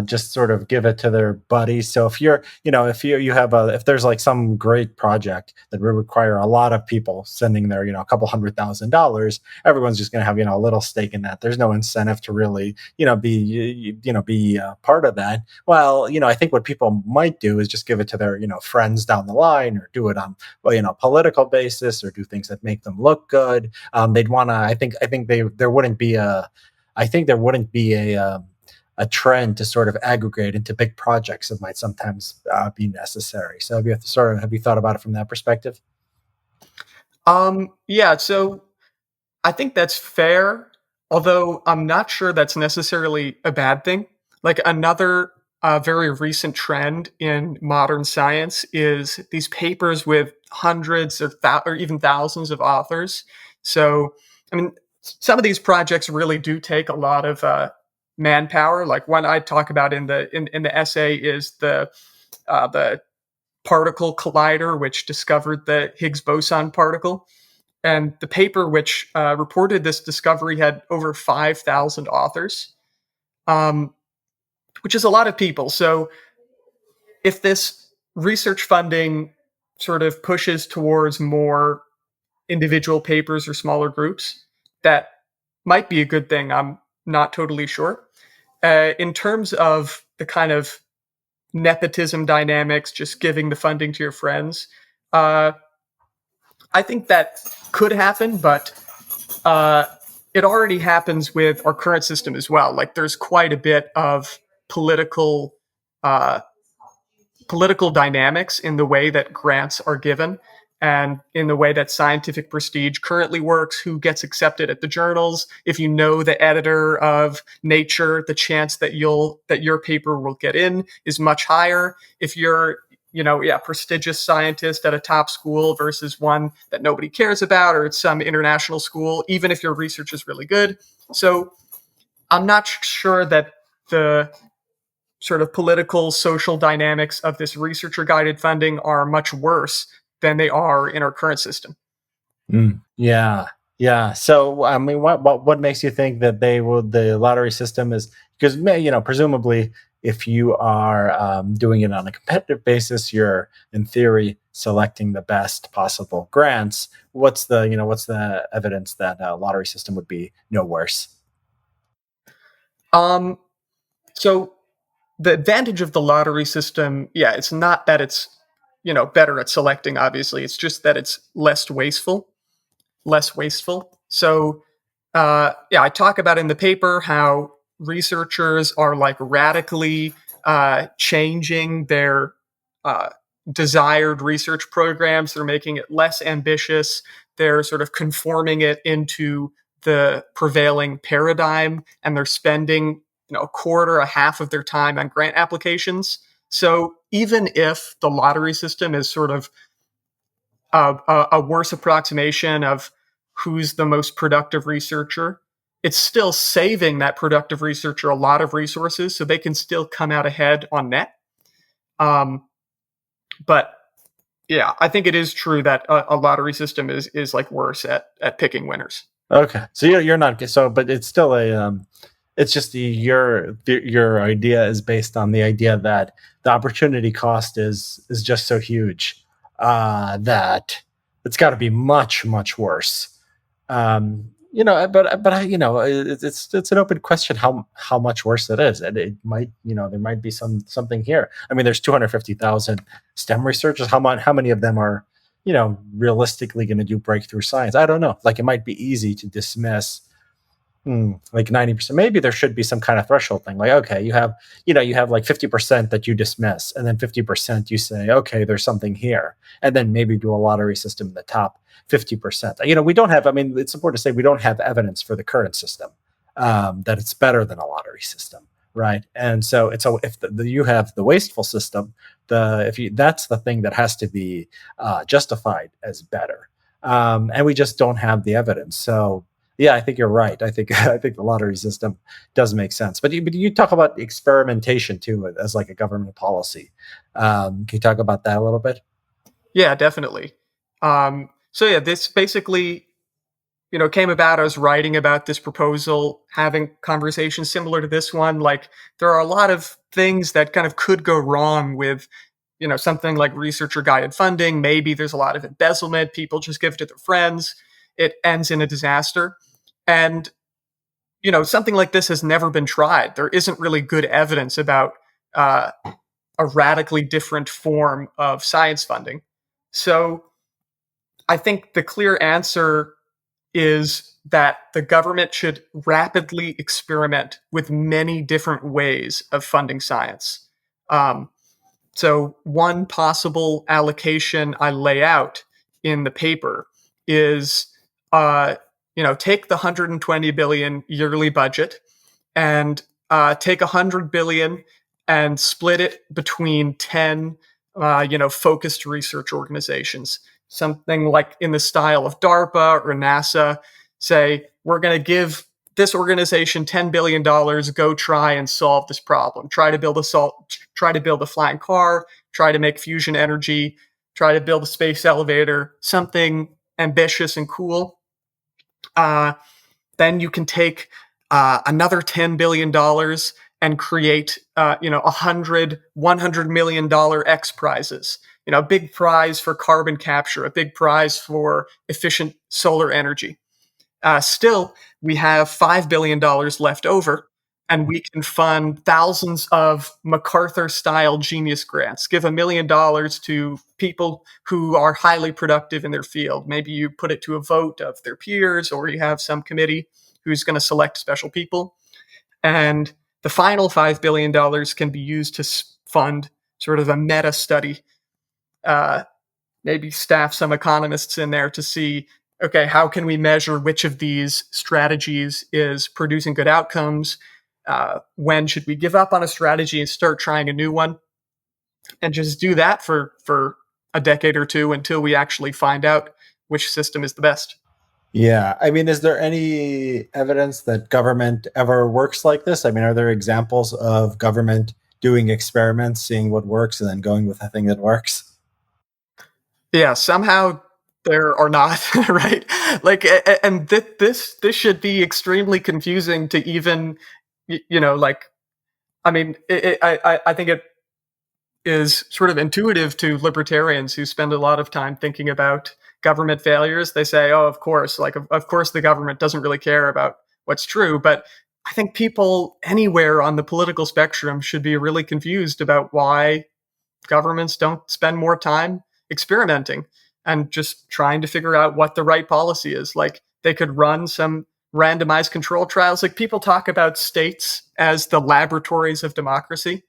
just sort of give it to their buddies? So if you're, if you have if there's like some great project that would require a lot of people sending their, a couple $100,000, everyone's just going to have, a little stake in that. There's no incentive to really, be part of that. Well, I think what people might do is just give it to their, friends down the line, or do it on, political basis, or do things that make them look good. They'd want to. I think there wouldn't be a trend to sort of aggregate into big projects that might sometimes be necessary. So have you thought about it from that perspective? Yeah, so I think that's fair, although I'm not sure that's necessarily a bad thing. Like another very recent trend in modern science is these papers with hundreds or even thousands of authors. So, I mean, some of these projects really do take a lot of manpower. Like one I talk about in the essay is the particle collider, which discovered the Higgs boson particle. And the paper which reported this discovery had over 5,000 authors, which is a lot of people. So if this research funding sort of pushes towards more individual papers or smaller groups, that might be a good thing. I'm not totally sure. In terms of the kind of nepotism dynamics, just giving the funding to your friends, I think that could happen, but it already happens with our current system as well. Like there's quite a bit of political dynamics in the way that grants are given and in the way that scientific prestige currently works, who gets accepted at the journals. If you know the editor of Nature, the chance that your paper will get in is much higher. If you're prestigious scientist at a top school versus one that nobody cares about, or it's some international school, even if your research is really good. So I'm not sure that the sort of political, social dynamics of this researcher-guided funding are much worse than they are in our current system. Yeah. So, I mean, what makes you think that the lottery system is, because, presumably, if you are doing it on a competitive basis, you're in theory selecting the best possible grants. What's the evidence that a lottery system would be no worse? So the advantage of the lottery system, it's not that it's better at selecting. Obviously, it's just that it's less wasteful. So, I talk about in the paper how researchers are like radically changing their desired research programs. They're making it less ambitious. They're sort of conforming it into the prevailing paradigm, and they're spending a quarter, a half of their time on grant applications. So even if the lottery system is sort of a worse approximation of who's the most productive researcher, it's still saving that productive researcher a lot of resources, so they can still come out ahead on net. But yeah, I think it is true that a lottery system is like worse at picking winners. Okay, so you're not so, but it's still it's just your idea is based on the idea that the opportunity cost is just so huge that it's got to be much worse. It's an open question how much worse it is, and it might, there might be something here. I mean, there's 250,000 STEM researchers. How many of them are realistically going to do breakthrough science? I don't know. Like, it might be easy to dismiss like 90%. Maybe there should be some kind of threshold thing. Like, okay, you have like 50% that you dismiss, and then 50% you say, okay, there's something here, and then maybe do a lottery system in the top 50%. We don't have. I mean, it's important to say we don't have evidence for the current system that it's better than a lottery system, right? And so if you have the wasteful system, that's the thing that has to be justified as better, and we just don't have the evidence. So yeah, I think you're right. I think the lottery system does make sense. But you talk about experimentation too as like a government policy. Can you talk about that a little bit? Yeah, definitely. So yeah, this basically came about, I was writing about this proposal, having conversations similar to this one. Like, there are a lot of things that kind of could go wrong with, something like researcher guided funding. Maybe there's a lot of embezzlement. People just give it to their friends. It ends in a disaster. And, something like this has never been tried. There isn't really good evidence about a radically different form of science funding. So I think the clear answer is that the government should rapidly experiment with many different ways of funding science. So one possible allocation I lay out in the paper is, take the 120 billion yearly budget and take 100 billion and split it between 10, focused research organizations. Something like in the style of DARPA or NASA. Say, we're going to give this organization $10 billion, go try and solve this problem. Try to build a flying car, try to make fusion energy, try to build a space elevator, something ambitious and cool. Then you can take another $10 billion and create, $100 million X prizes. A big prize for carbon capture, a big prize for efficient solar energy. Still, we have $5 billion left over, and we can fund thousands of MacArthur-style genius grants. Give $1 million to people who are highly productive in their field. Maybe you put it to a vote of their peers, or you have some committee who's going to select special people. And the final $5 billion can be used to fund sort of a meta study. Maybe staff some economists in there to see, okay, how can we measure which of these strategies is producing good outcomes? When should we give up on a strategy and start trying a new one? And just do that for a decade or two until we actually find out which system is the best. Yeah. I mean, is there any evidence that government ever works like this? I mean, are there examples of government doing experiments, seeing what works, and then going with the thing that works? Yeah, somehow there are not, right? Like, and this should be extremely confusing to even, I mean, I think it is sort of intuitive to libertarians who spend a lot of time thinking about government failures. They say, oh, of course, of course the government doesn't really care about what's true. But I think people anywhere on the political spectrum should be really confused about why governments don't spend more time experimenting and just trying to figure out what the right policy is. Like, they could run some randomized control trials. Like, people talk about states as the laboratories of democracy.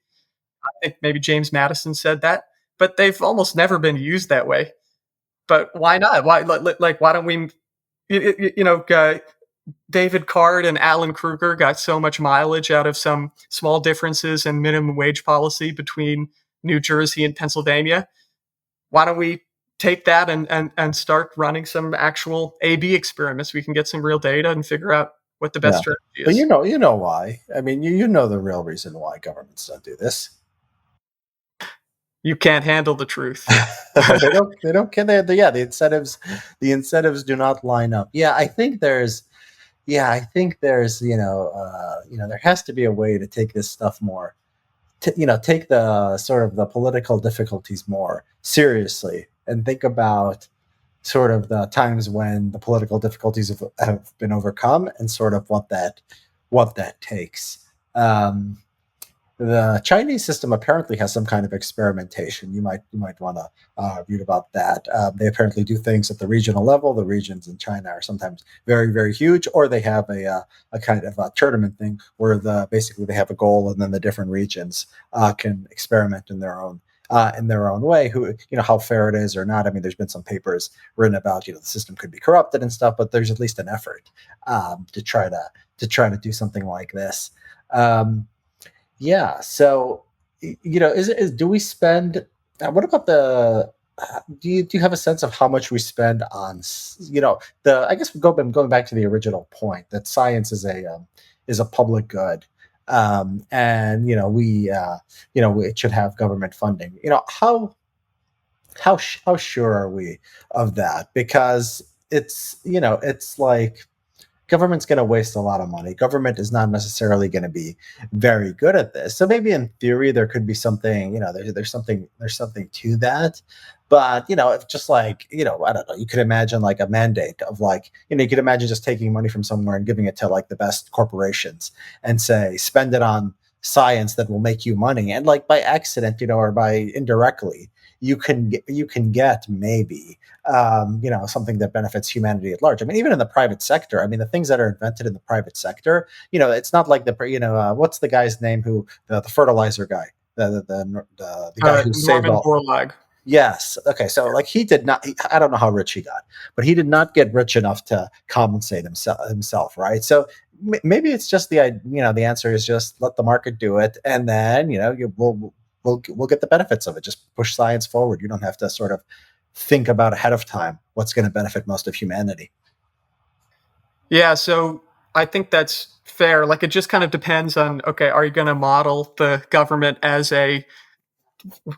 I think maybe James Madison said that, but they've almost never been used that way. But why not? Why don't we, David Card and Alan Kruger got so much mileage out of some small differences in minimum wage policy between New Jersey and Pennsylvania. Why don't we take that and start running some actual A/B experiments? We can get some real data and figure out what the best strategy is. But you know why. I mean, you know the real reason why governments don't do this. You can't handle the truth. They don't care. The incentives do not line up. I think there's there has to be a way to take this stuff more, take the sort of the political difficulties more seriously and think about sort of the times when the political difficulties have been overcome and sort of what that takes. The Chinese system apparently has some kind of experimentation. You might want to read about that. They apparently do things at the regional level. The regions in China are sometimes very, very huge, or they have a kind of a tournament thing where basically they have a goal, and then the different regions can experiment in their own way. How fair it is or not. I mean, there's been some papers written about the system could be corrupted and stuff, but there's at least an effort to try to do something like this. So, do we spend, what about do you have a sense of how much we spend on, I guess going back to the original point that science is a public good. And, it should have government funding. How sure are we of that? Because it's like government's going to waste a lot of money. Government is not necessarily going to be very good at this. So maybe in theory there could be something, there's something to that. But if just like, I don't know, you could imagine like a mandate of like, you could imagine just taking money from somewhere and giving it to like the best corporations and say spend it on science that will make you money, and like by accident, or by indirectly, you can get maybe something that benefits humanity at large. I mean, even in the private sector, I mean, the things that are invented in the private sector, it's not like what's the guy's name who the fertilizer guy, the guy who saved Norman all. Borlaug. Yes. Okay. So like he did not. I don't know how rich he got, but he did not get rich enough to compensate himself, right? So maybe it's just the answer is just let the market do it, and then we'll get the benefits of it. Just push science forward. You don't have to sort of think about ahead of time what's going to benefit most of humanity. Yeah, so I think that's fair. Like, it just kind of depends on, okay, are you going to model the government as a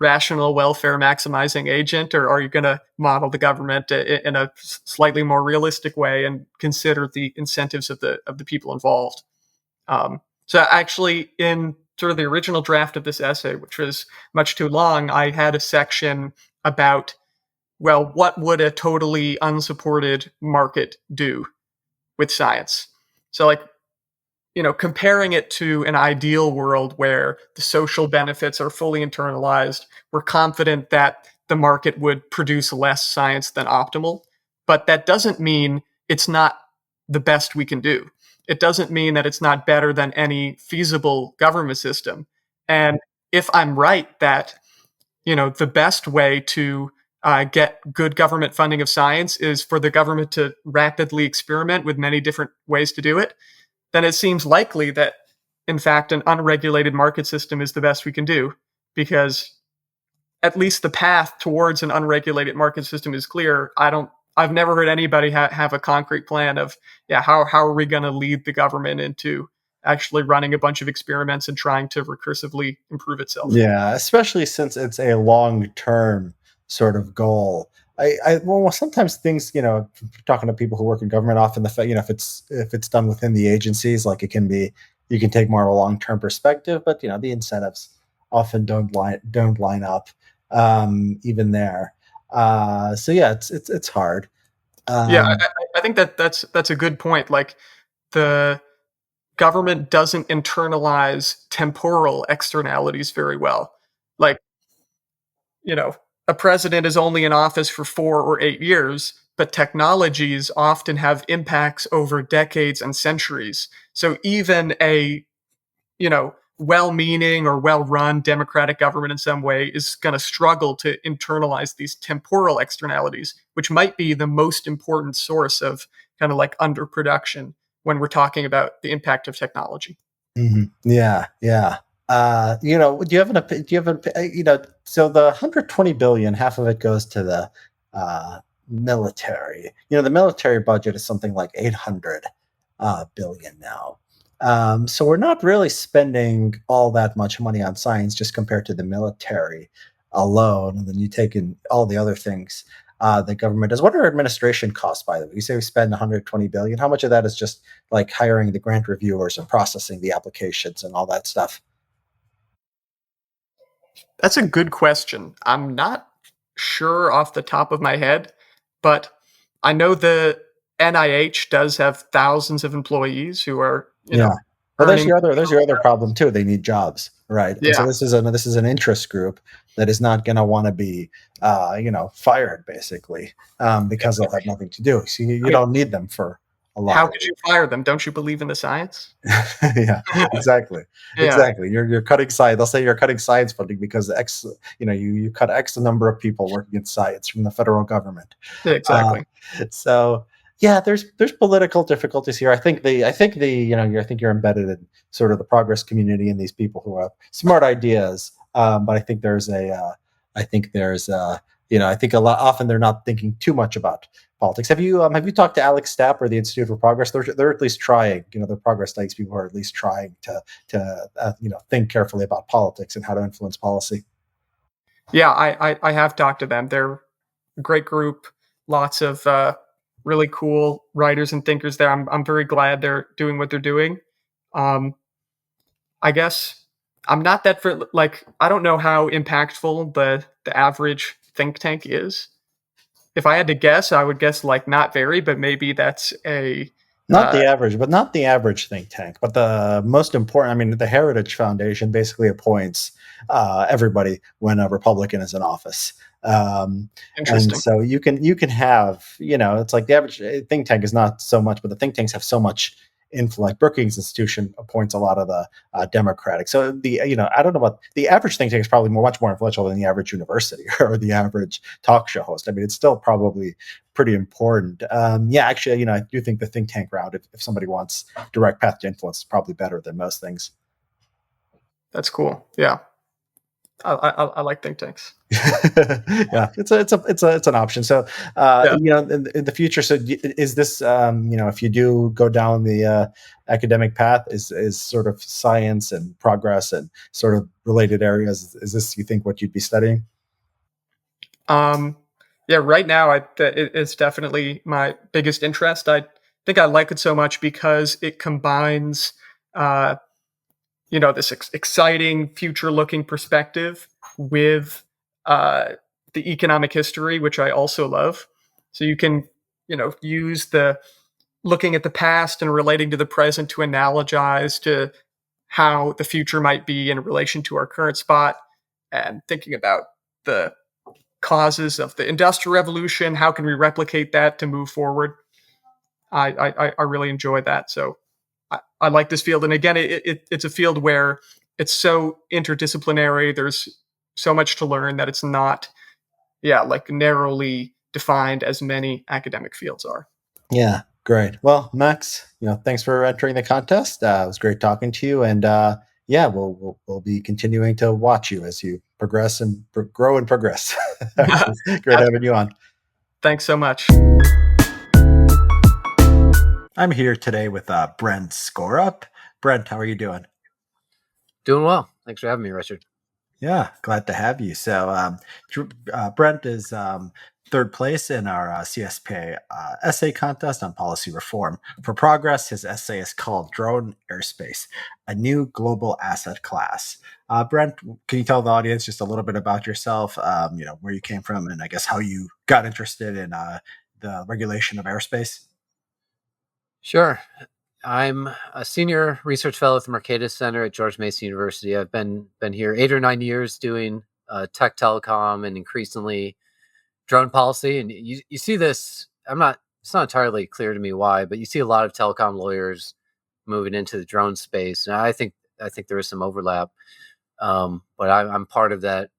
rational welfare maximizing agent, or are you going to model the government in a slightly more realistic way and consider the incentives of the people involved? So actually, in sort of the original draft of this essay, which was much too long, I had a section about, well, what would a totally unsupported market do with science? So like, comparing it to an ideal world where the social benefits are fully internalized, we're confident that the market would produce less science than optimal. But that doesn't mean it's not the best we can do. It doesn't mean that it's not better than any feasible government system. And if I'm right that, the best way to get good government funding of science is for the government to rapidly experiment with many different ways to do it, then it seems likely that, in fact, an unregulated market system is the best we can do, because at least the path towards an unregulated market system is clear. I've never heard anybody have a concrete plan of, how are we going to lead the government into actually running a bunch of experiments and trying to recursively improve itself. Yeah, especially since it's a long-term sort of goal. Well, sometimes things, talking to people who work in government, often if it's done within the agencies, like it can be, you can take more of a long-term perspective, but the incentives often don't line up, even there. So yeah, it's hard. I think that's a good point. Like, the government doesn't internalize temporal externalities very well. Like, a president is only in office for 4 or 8 years, but technologies often have impacts over decades and centuries. So even a, well-meaning or well-run democratic government in some way is going to struggle to internalize these temporal externalities, which might be the most important source of kind of like underproduction when we're talking about the impact of technology. Mm-hmm. Yeah. Do you have so the 120 billion, half of it goes to the military. The military budget is something like 800 billion now. So we're not really spending all that much money on science just compared to the military alone. And then you take in all the other things the government does. What are administration costs, by the way? You say we spend 120 billion. How much of that is just like hiring the grant reviewers and processing the applications and all that stuff? That's a good question. I'm not sure off the top of my head, but I know the NIH does have thousands of employees who are, Well, there's your other problem too. They need jobs, right? Yeah. And so this is an interest group that is not going to want to be, fired basically, because they'll have nothing to do. So you don't need them for a lot. How could you fire them? Don't you believe in the science? Yeah, exactly. Exactly. You're cutting science. They'll say you're cutting science funding because you cut X number of people working in science from the federal government. Yeah, exactly. So yeah, there's political difficulties here. I think you're embedded in sort of the progress community and these people who have smart ideas. But I think I think a lot often they're not thinking too much about politics. Have you talked to Alex Stapp or the Institute for Progress? They're at least trying. The progress studies people are at least trying to think carefully about politics and how to influence policy. Yeah, I have talked to them. They're a great group. Lots of really cool writers and thinkers there. I'm very glad they're doing what they're doing. I guess I'm not that I don't know how impactful the average think tank is. If I had to guess, I would guess like not very, but maybe that's a Not the average, but not the average think tank. But the most important, I mean, the Heritage Foundation basically appoints everybody when a Republican is in office. And interesting. so you can have, it's like the average think tank is not so much, but the think tanks have so much influence. Like Brookings Institution appoints a lot of the Democratic. So I don't know about the average think tank is probably much more influential than the average university or the average talk show host. I mean, it's still probably pretty important. Actually, I do think the think tank route, if somebody wants direct path to influence, is probably better than most things. That's cool. Yeah. I like think tanks. Yeah, it's an option. So, in the future, so is this, if you do go down the academic path, is sort of science and progress and sort of related areas, is this, you think, what you'd be studying? Yeah, right now it's definitely my biggest interest. I think I like it so much because it combines, this exciting future-looking perspective with the economic history, which I also love. So you can, use the looking at the past and relating to the present to analogize to how the future might be in relation to our current spot, and thinking about the causes of the Industrial Revolution. How can we replicate that to move forward? I really enjoy that. So I like this field. And again, it's a field where it's so interdisciplinary. There's so much to learn that it's not, like narrowly defined as many academic fields are. Yeah, great. Well, Max, thanks for entering the contest. It was great talking to you. And we'll be continuing to watch you as you progress and grow and progress. Great having you on. Thanks so much. I'm here today with Brent Skorup. Brent, how are you doing? Doing well. Thanks for having me, Richard. Yeah, glad to have you. So Brent is third place in our CSPI Essay Contest on Policy Reform for Progress. His essay is called Drone Airspace, a New Global Asset Class. Brent, can you tell the audience just a little bit about yourself, where you came from, and I guess how you got interested in the regulation of airspace? Sure. I'm a senior research fellow at the Mercatus Center at George Mason University. I've been here 8 or 9 years doing tech, telecom, and increasingly drone policy. And you see this. It's not entirely clear to me why, but you see a lot of telecom lawyers moving into the drone space, and I think there is some overlap. But I'm part of that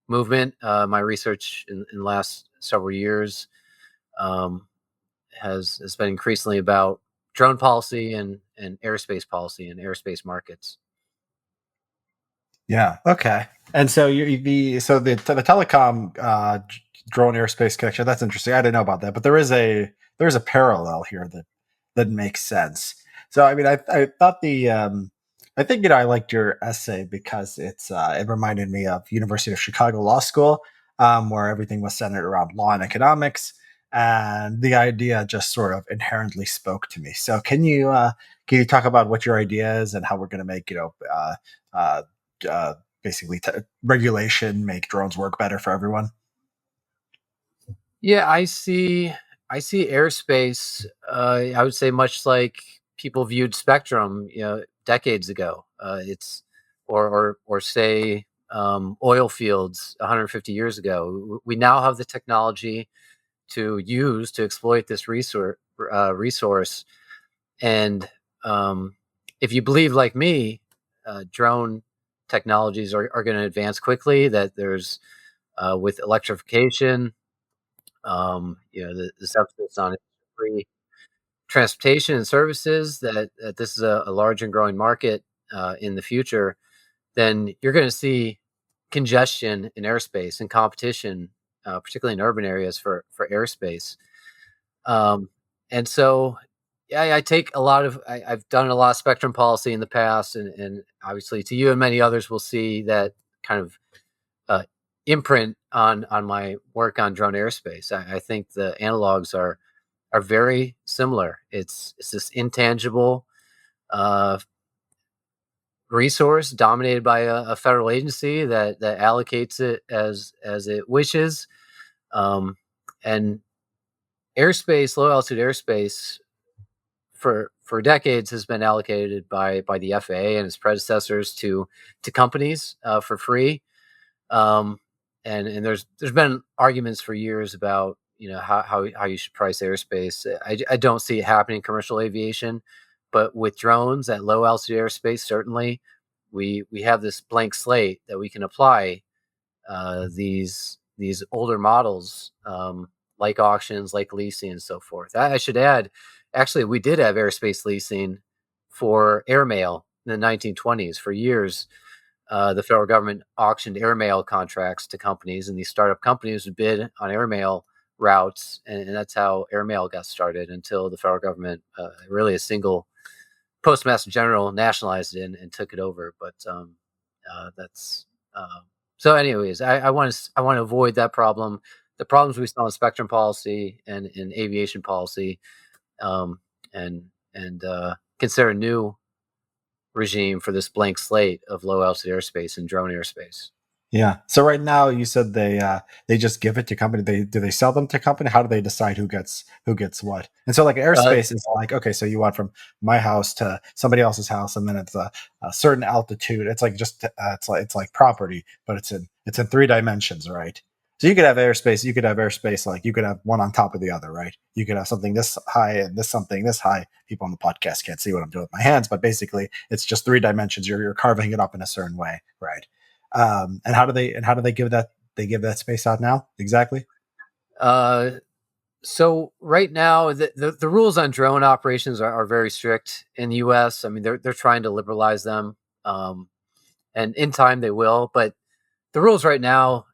movement. My research in the last several years has been increasingly about drone policy and airspace policy and airspace markets. Yeah. Okay. And so the telecom drone airspace connection, that's interesting. I didn't know about that, but there's a parallel here that makes sense. So I mean, I thought I think I liked your essay because it reminded me of University of Chicago Law School, where everything was centered around law and economics. And the idea just sort of inherently spoke to me. So can you talk about what your idea is and how we're going to make basically regulation make drones work better for everyone? Yeah, I see airspace. I would say much like people viewed spectrum, decades ago. It's or say oil fields 150 years ago. We now have the technology to use to exploit this resource. And if you believe like me, drone technologies are going to advance quickly. That there's with electrification, the emphasis on free transportation and services, that this is a large and growing market in the future. Then you're going to see congestion in airspace and competition, particularly in urban areas for airspace. And so, I take I've done a lot of spectrum policy in the past, and obviously to you and many others will see that kind of imprint on my work on drone airspace. I think the analogs are are very similar. It's this intangible resource dominated by a federal agency that allocates it as it wishes. And airspace, low altitude airspace, for decades has been allocated by the FAA and its predecessors to companies for free. And there's been arguments for years about how you should price airspace. I don't see it happening in commercial aviation, but with drones at low altitude airspace, certainly we have this blank slate that we can apply these older models, like auctions, like leasing, and so forth. I should add, actually, we did have airspace leasing for airmail in the 1920s. For years, the federal government auctioned airmail contracts to companies, and these startup companies would bid on airmail routes, and that's how airmail got started until the federal government, really a single postmaster general, nationalized it and took it over. But that's so. Anyways, I want to avoid that problem. The problems we saw in spectrum policy and in aviation policy, and consider a new regime for this blank slate of low altitude airspace and drone airspace. Yeah. So right now, you said they just give it to company. Do they sell them to company? How do they decide who gets what? And so like airspace is like, okay, so you want from my house to somebody else's house, and then it's a certain altitude. It's like just it's like property, but it's in 3 dimensions, right? So you could have airspace like you could have one on top of the other, right? You could have something this high and something this high. People on the podcast can't see what I'm doing with my hands, but basically it's just 3 dimensions. You're carving it up in a certain way, right? And how do they give that space out now exactly? So right now the rules on drone operations are very strict in the US. I mean, they're trying to liberalize them, and in time they will, but the rules right now,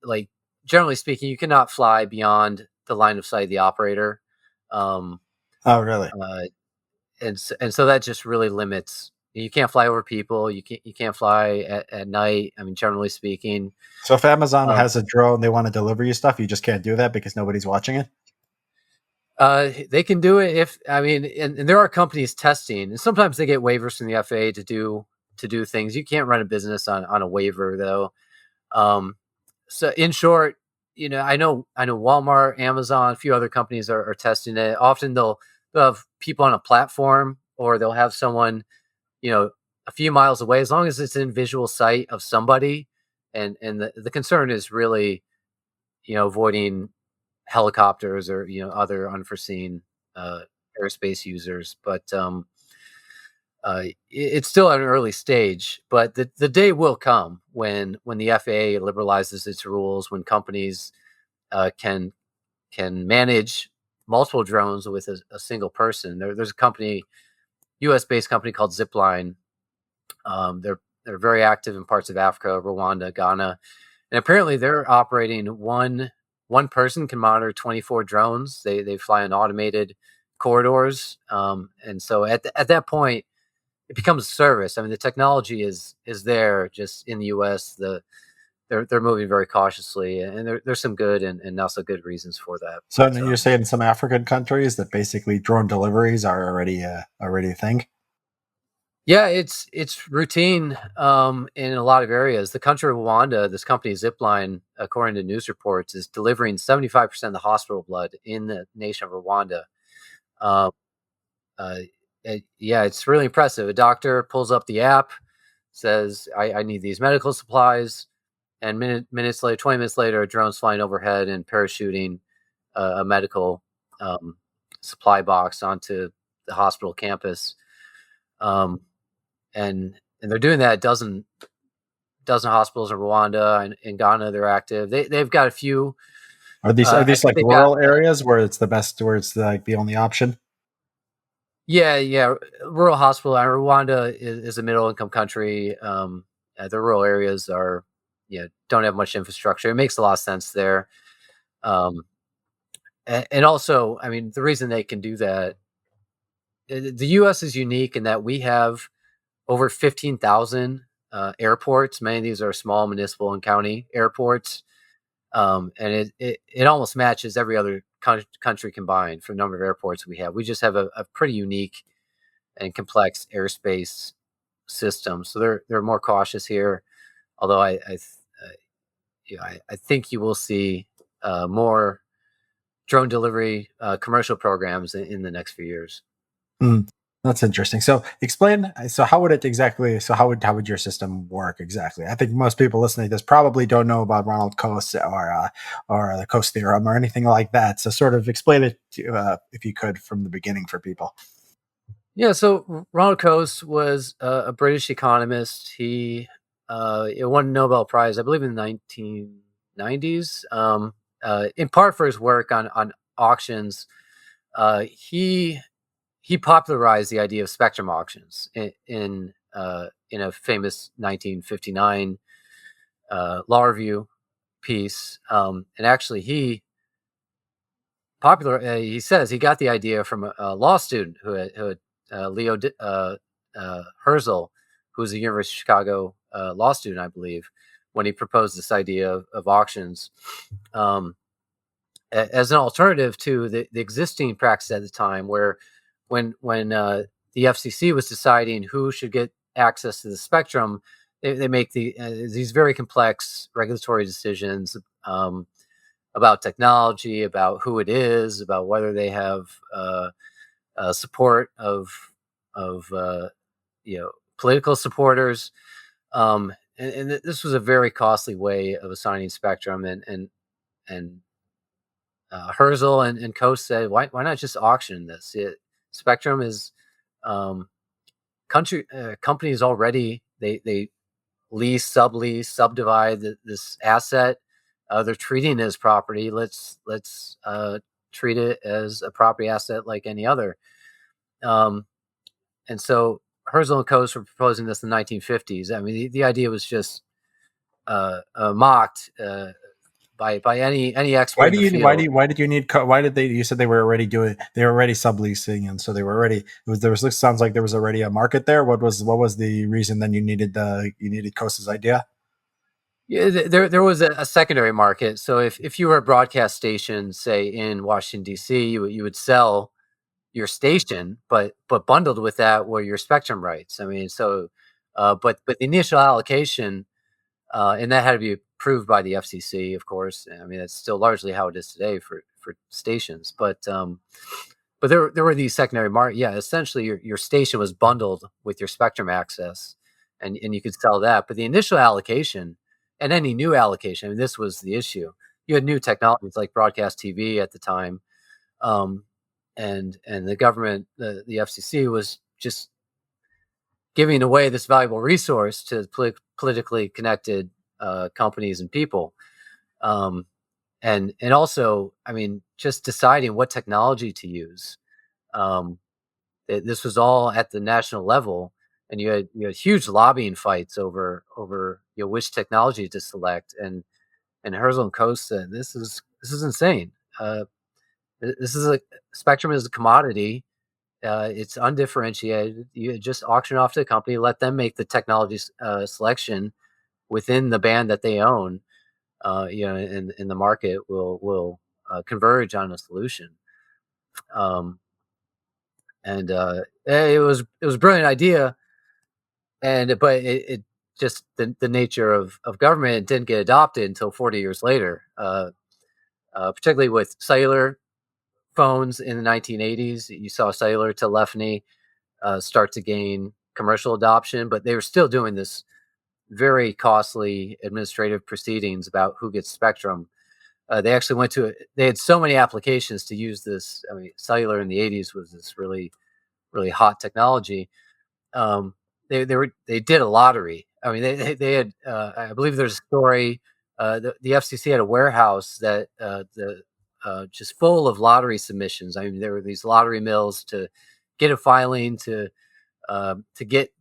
like generally speaking, you cannot fly beyond the line of sight of the operator. Oh, really? And so that just really limits. You can't fly over people. You can't fly at night. I mean, generally speaking. So if Amazon has a drone, they want to deliver you stuff, you just can't do that because nobody's watching it? They can do it and there are companies testing, and sometimes they get waivers from the FAA to do things. You can't run a business on a waiver though. So in short, I know Walmart, Amazon, a few other companies are testing it. Often they'll have people on a platform, or they'll have someone, a few miles away, as long as it's in visual sight of somebody. And the concern is really, avoiding helicopters or, other unforeseen airspace users. But it's still at an early stage, but the day will come when the FAA liberalizes its rules, when companies can manage multiple drones with a single person. There's a company, US-based company called Zipline. They're very active in parts of Africa, Rwanda, Ghana, and apparently they're operating one person can monitor 24 drones. They fly on automated corridors, and so at that point, it becomes a service. I mean, the technology is there. Just in the US, they're moving very cautiously, and there's some good and not so good reasons for that. So you're saying in some African countries that basically drone deliveries are already a thing? Yeah, it's routine in a lot of areas. The country of Rwanda, this company Zipline, according to news reports, is delivering 75% of the hospital blood in the nation of Rwanda. It's really impressive. A doctor pulls up the app, says, I need these medical supplies, and 20 minutes later, a drone's flying overhead and parachuting a medical supply box onto the hospital campus. And they're doing that at dozen hospitals in Rwanda, and in Ghana they're active. They've got a few. Are these like rural areas where it's the best, where it's like the only option? Yeah. Rural hospital. Rwanda is a middle income country. The rural areas don't have much infrastructure. It makes a lot of sense there. And also, I mean, the reason they can do that, the U.S. is unique in that we have over 15,000 airports. Many of these are small municipal and county airports. And it almost matches every other country combined for the number of airports we have. We just have a pretty unique and complex airspace system. So they're more cautious here. Although I think you will see more drone delivery commercial programs in the next few years. That's interesting. So explain. So how would it exactly? So how would your system work exactly? I think most people listening to this probably don't know about Ronald Coase or the Coase theorem or anything like that. So sort of explain it to, if you could, from the beginning for people. Yeah. So Ronald Coase was a British economist. He won a Nobel Prize, I believe, in the 1990s. In part for his work on auctions. He popularized the idea of spectrum auctions in a famous 1959 law review piece. And actually, he says he got the idea from a law student who had Leo Herzl, who was a University of Chicago law student, I believe, when he proposed this idea of auctions as an alternative to the existing practice at the time, where when the FCC was deciding who should get access to the spectrum, they make these very complex regulatory decisions about technology, about who it is, about whether they have support of political supporters, and this was a very costly way of assigning spectrum, and Herzl and Coase said, why not just auction this? Spectrum is companies already they lease, sublease, subdivide this asset. They're treating it as property. Let's treat it as a property asset like any other. And so Herzl and Coase were proposing this in the 1950s. I mean, the idea was just mocked by any expert. Why did you need? Why did they? You said they were already subleasing, and so they were already. Sounds like there was already a market there. What was the reason then you needed Coase's idea? Yeah, there was a secondary market. So if you were a broadcast station, say in Washington D.C., you would sell your station, but bundled with that were your spectrum rights. I mean, so but the initial allocation, and that had to be approved by the FCC, of course. I mean, that's still largely how it is today for stations. But there were these secondary market. Yeah, essentially your station was bundled with your spectrum access, and you could sell that. But the initial allocation and any new allocation, I mean, this was the issue. You had new technologies like broadcast TV at the time, and the government, the FCC, was just giving away this valuable resource to politically connected companies and people, and also, I mean, just deciding what technology to use. This was all at the national level, and you had huge lobbying fights over which technology to select. And Herzl and Coase said, this is insane. This is spectrum is a commodity. It's undifferentiated. You just auction off to the company, let them make the technology selection within the band that they own. In the market will converge on a solution. And it was a brilliant idea, but it just the nature of government didn't get adopted until 40 years later, particularly with cellular phones in the 1980s. You saw cellular telephony start to gain commercial adoption, but they were still doing this very costly administrative proceedings about who gets spectrum. They actually they had so many applications to use this. I mean, cellular in the 80s was this really, really hot technology. They did a lottery. I mean, they had, I believe there's a story, the FCC had a warehouse that just full of lottery submissions. I mean, there were these lottery mills to get a filing to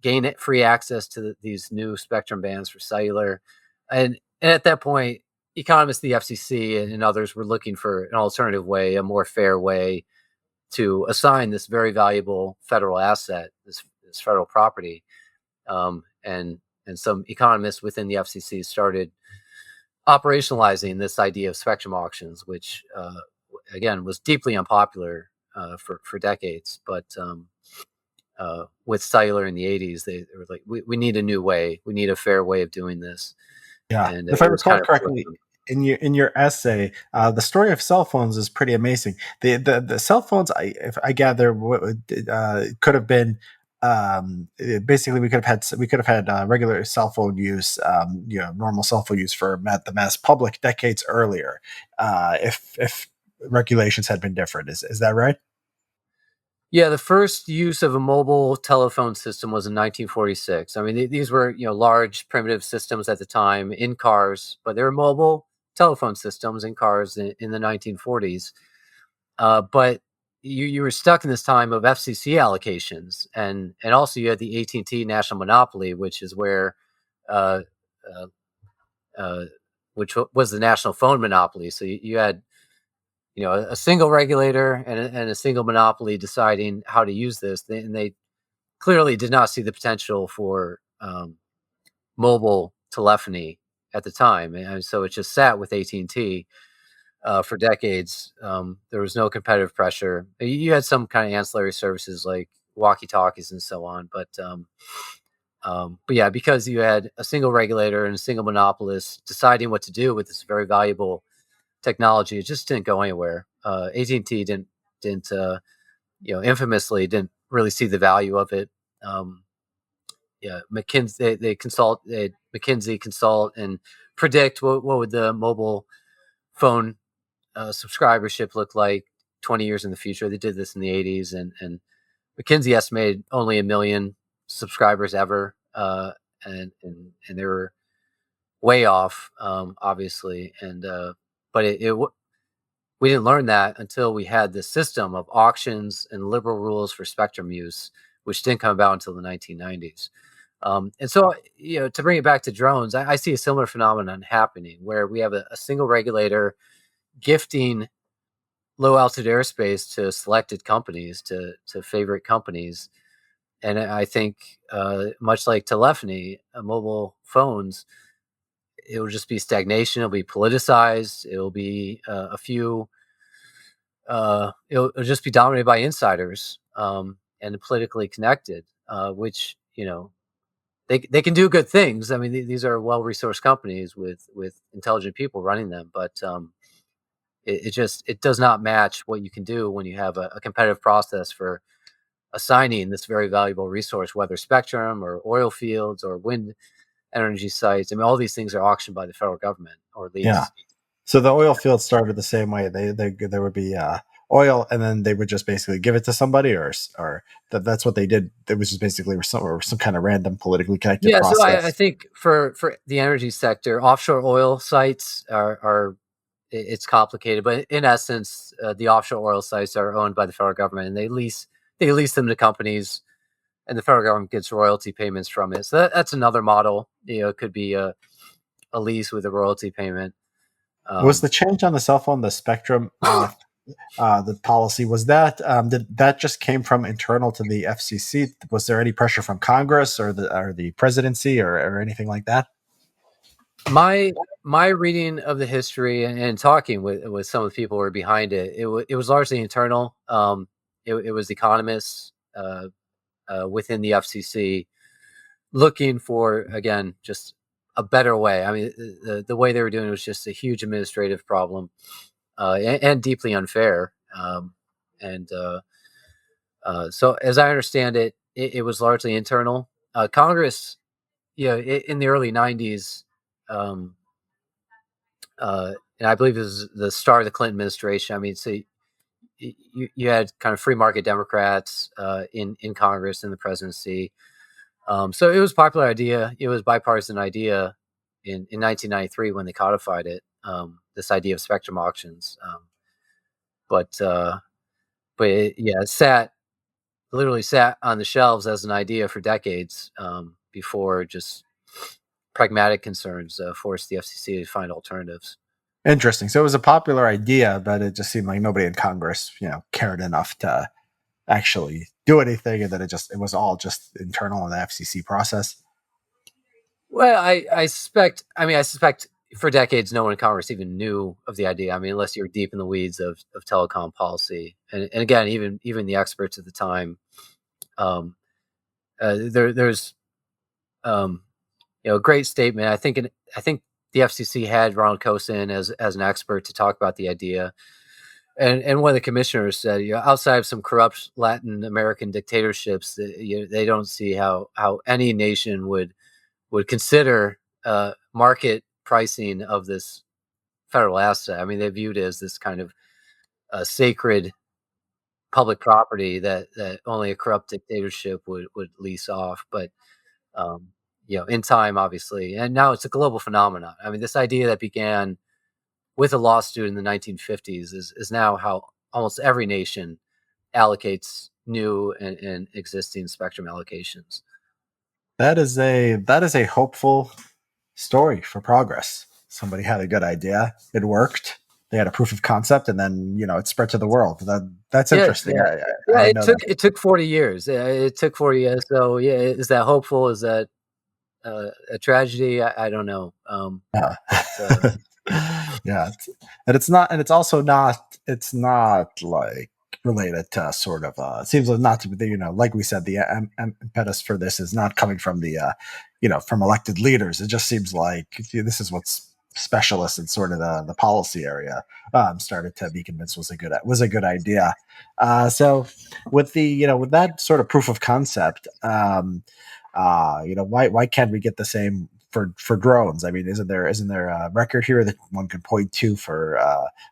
gain free access to these new spectrum bands for cellular. And at that point, economists, the FCC, and others were looking for an alternative way, a more fair way to assign this very valuable federal asset, this federal property. And some economists within the FCC started operationalizing this idea of spectrum auctions, which again, was deeply unpopular for decades. But with cellular in the 80s, they were like, we need a new way. We need a fair way of doing this. Yeah, And if it I was recall kind of correctly, in your essay, the story of cell phones is pretty amazing. The cell phones, if I gather, could have been basically we could have had regular cell phone use, normal cell phone use for the mass public decades earlier, if regulations had been different. Is that right? Yeah, the first use of a mobile telephone system was in 1946. I mean, these were large primitive systems at the time in cars, but they were mobile telephone systems in cars in the 1940s. But you were stuck in this time of FCC allocations, and also you had the AT&T national monopoly, which is where, uh, uh, which was the national phone monopoly. So you had a single regulator and a single monopoly deciding how to use this, and they clearly did not see the potential for mobile telephony at the time, and so it just sat with AT&T for decades. There was no competitive pressure. You had some kind of ancillary services like walkie-talkies and so on, but yeah, because you had a single regulator and a single monopolist deciding what to do with this very valuable technology, it just didn't go anywhere. AT&T didn't infamously didn't really see the value of it. Yeah, McKinsey consult and predict what would the mobile phone subscribership look like 20 years in the future. They did this in the 80s, and McKinsey estimated only 1 million subscribers ever, and they were way off, obviously. And but we didn't learn that until we had this system of auctions and liberal rules for spectrum use, which didn't come about until the 1990s. And so, to bring it back to drones, I see a similar phenomenon happening where we have a single regulator gifting low altitude airspace to selected companies, to favorite companies. And I think, much like telephony, mobile phones, it will just be stagnation. It'll be politicized. It'll be a few. It'll just be dominated by insiders and politically connected, which they can do good things. I mean, these are well-resourced companies with intelligent people running them, but it does not match what you can do when you have a competitive process for assigning this very valuable resource, whether spectrum or oil fields or wind energy sites. I mean, all these things are auctioned by the federal government, or at least. Yeah. So the oil fields started the same way. There would be oil, and then they would just basically give it to somebody, or that's what they did. It was just basically some kind of random politically connected process. So I think for the energy sector, offshore oil sites are it's complicated, but in essence, the offshore oil sites are owned by the federal government, and they lease them to companies, and the federal government gets royalty payments from it. So that's another model. It could be a lease with a royalty payment. Was the change on the cell phone the spectrum? The policy was that did that just came from internal to the FCC? Was there any pressure from Congress or the presidency or anything like that? My reading of the history and talking with some of the people who were behind it, it was largely internal. It was economists within the FCC looking for, again, just a better way. I mean, the way they were doing it was just a huge administrative problem and deeply unfair. So, as I understand it, it was largely internal. Congress, in the early 90s, and I believe it was the start of the Clinton administration. I mean, so you had kind of free market Democrats in Congress and the presidency. So it was a popular idea. It was a bipartisan idea in 1993 when they codified it, this idea of spectrum auctions. But it literally sat on the shelves as an idea for decades before just pragmatic concerns forced the FCC to find alternatives. Interesting. So it was a popular idea, but it just seemed like nobody in Congress, cared enough to actually do anything, and that it was all just internal in the FCC process. Well, I suspect for decades, no one in Congress even knew of the idea. I mean, unless you're deep in the weeds of telecom policy, and again, even the experts at the time, there's a great statement. I think the FCC had Ronald Cosin as an expert to talk about the idea, and one of the commissioners said, outside of some corrupt Latin American dictatorships, they don't see how any nation would consider market pricing of this federal asset. I mean, they viewed it as this kind of sacred public property that only a corrupt dictatorship would lease off. But in time, obviously, and now it's a global phenomenon. I mean, this idea that began with a law student in the 1950s is now how almost every nation allocates new and existing spectrum allocations. That is a hopeful story for progress. Somebody had a good idea, it worked, they had a proof of concept, and then it spread to the world. That's interesting. It took 40 years. It took 40 years. So is that hopeful? Is that a tragedy? I don't know. Yeah, and it's also not like related to sort of it seems not to be, like we said, the impetus for this is not coming from the from elected leaders. It just seems like this is what's specialists in sort of the policy area started to be convinced was a good idea. So with with that sort of proof of concept, why can't we get the same for drones? I mean, isn't there a record here that one can point to for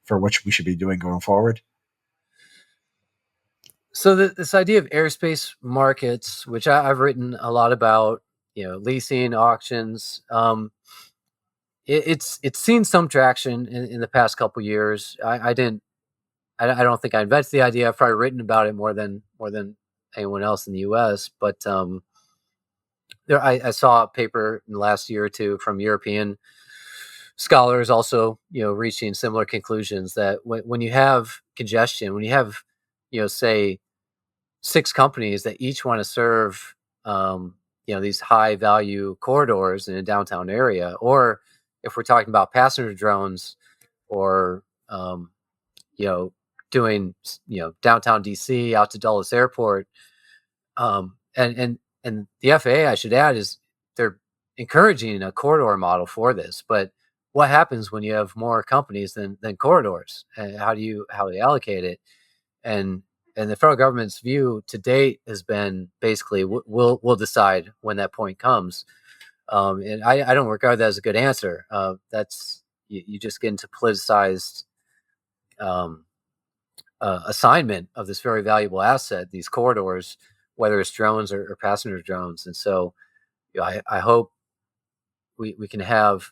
which we should be doing going forward? So this idea of airspace markets, which I've written a lot about, leasing, auctions, it's seen some traction in the past couple of years. I don't think I invented the idea. I've probably written about it more than anyone else in the U.S. But I saw a paper in the last year or two from European scholars also, reaching similar conclusions that when you have congestion, when you have, say 6 companies that each want to serve, these high value corridors in a downtown area, or if we're talking about passenger drones or, doing, downtown DC out to Dulles Airport, and the FAA, I should add, is they're encouraging a corridor model for this. But what happens when you have more companies than corridors? And how do you allocate it? And the federal government's view to date has been basically we'll decide when that point comes. And I don't regard that as a good answer. That's you just get into politicized assignment of this very valuable asset, these corridors, whether it's drones or passenger drones. And so I hope we can have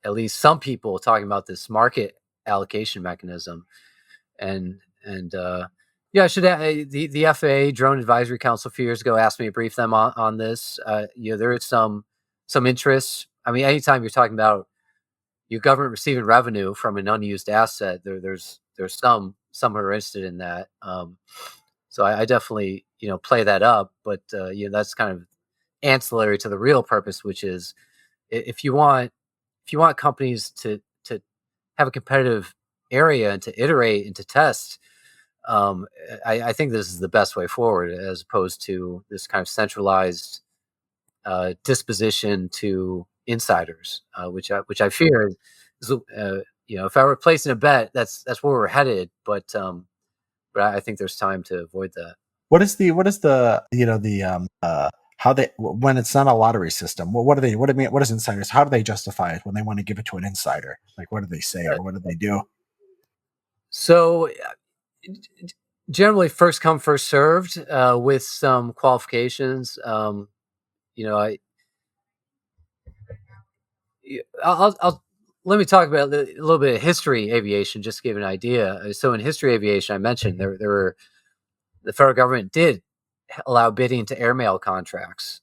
at least some people talking about this market allocation mechanism. And I should add, the FAA Drone Advisory Council a few years ago asked me to brief them on this. There is some interest. I mean, anytime you're talking about your government receiving revenue from an unused asset, there's some who are interested in that. So I definitely play that up, but that's kind of ancillary to the real purpose, which is if you want companies to have a competitive area and to iterate and to test, I think this is the best way forward, as opposed to this kind of centralized disposition to insiders, which I fear is, if I were placing a bet, that's where we're headed. But I think there's time to avoid that. What is the how they, when it's not a lottery system, what is insiders? How do they justify it when they want to give it to an insider? Like, what do they say or what do they do? So generally first come, first served, with some qualifications. I'll let me talk about a little bit of history aviation, just to give an idea. So in history aviation, I mentioned there were, the federal government did allow bidding to airmail contracts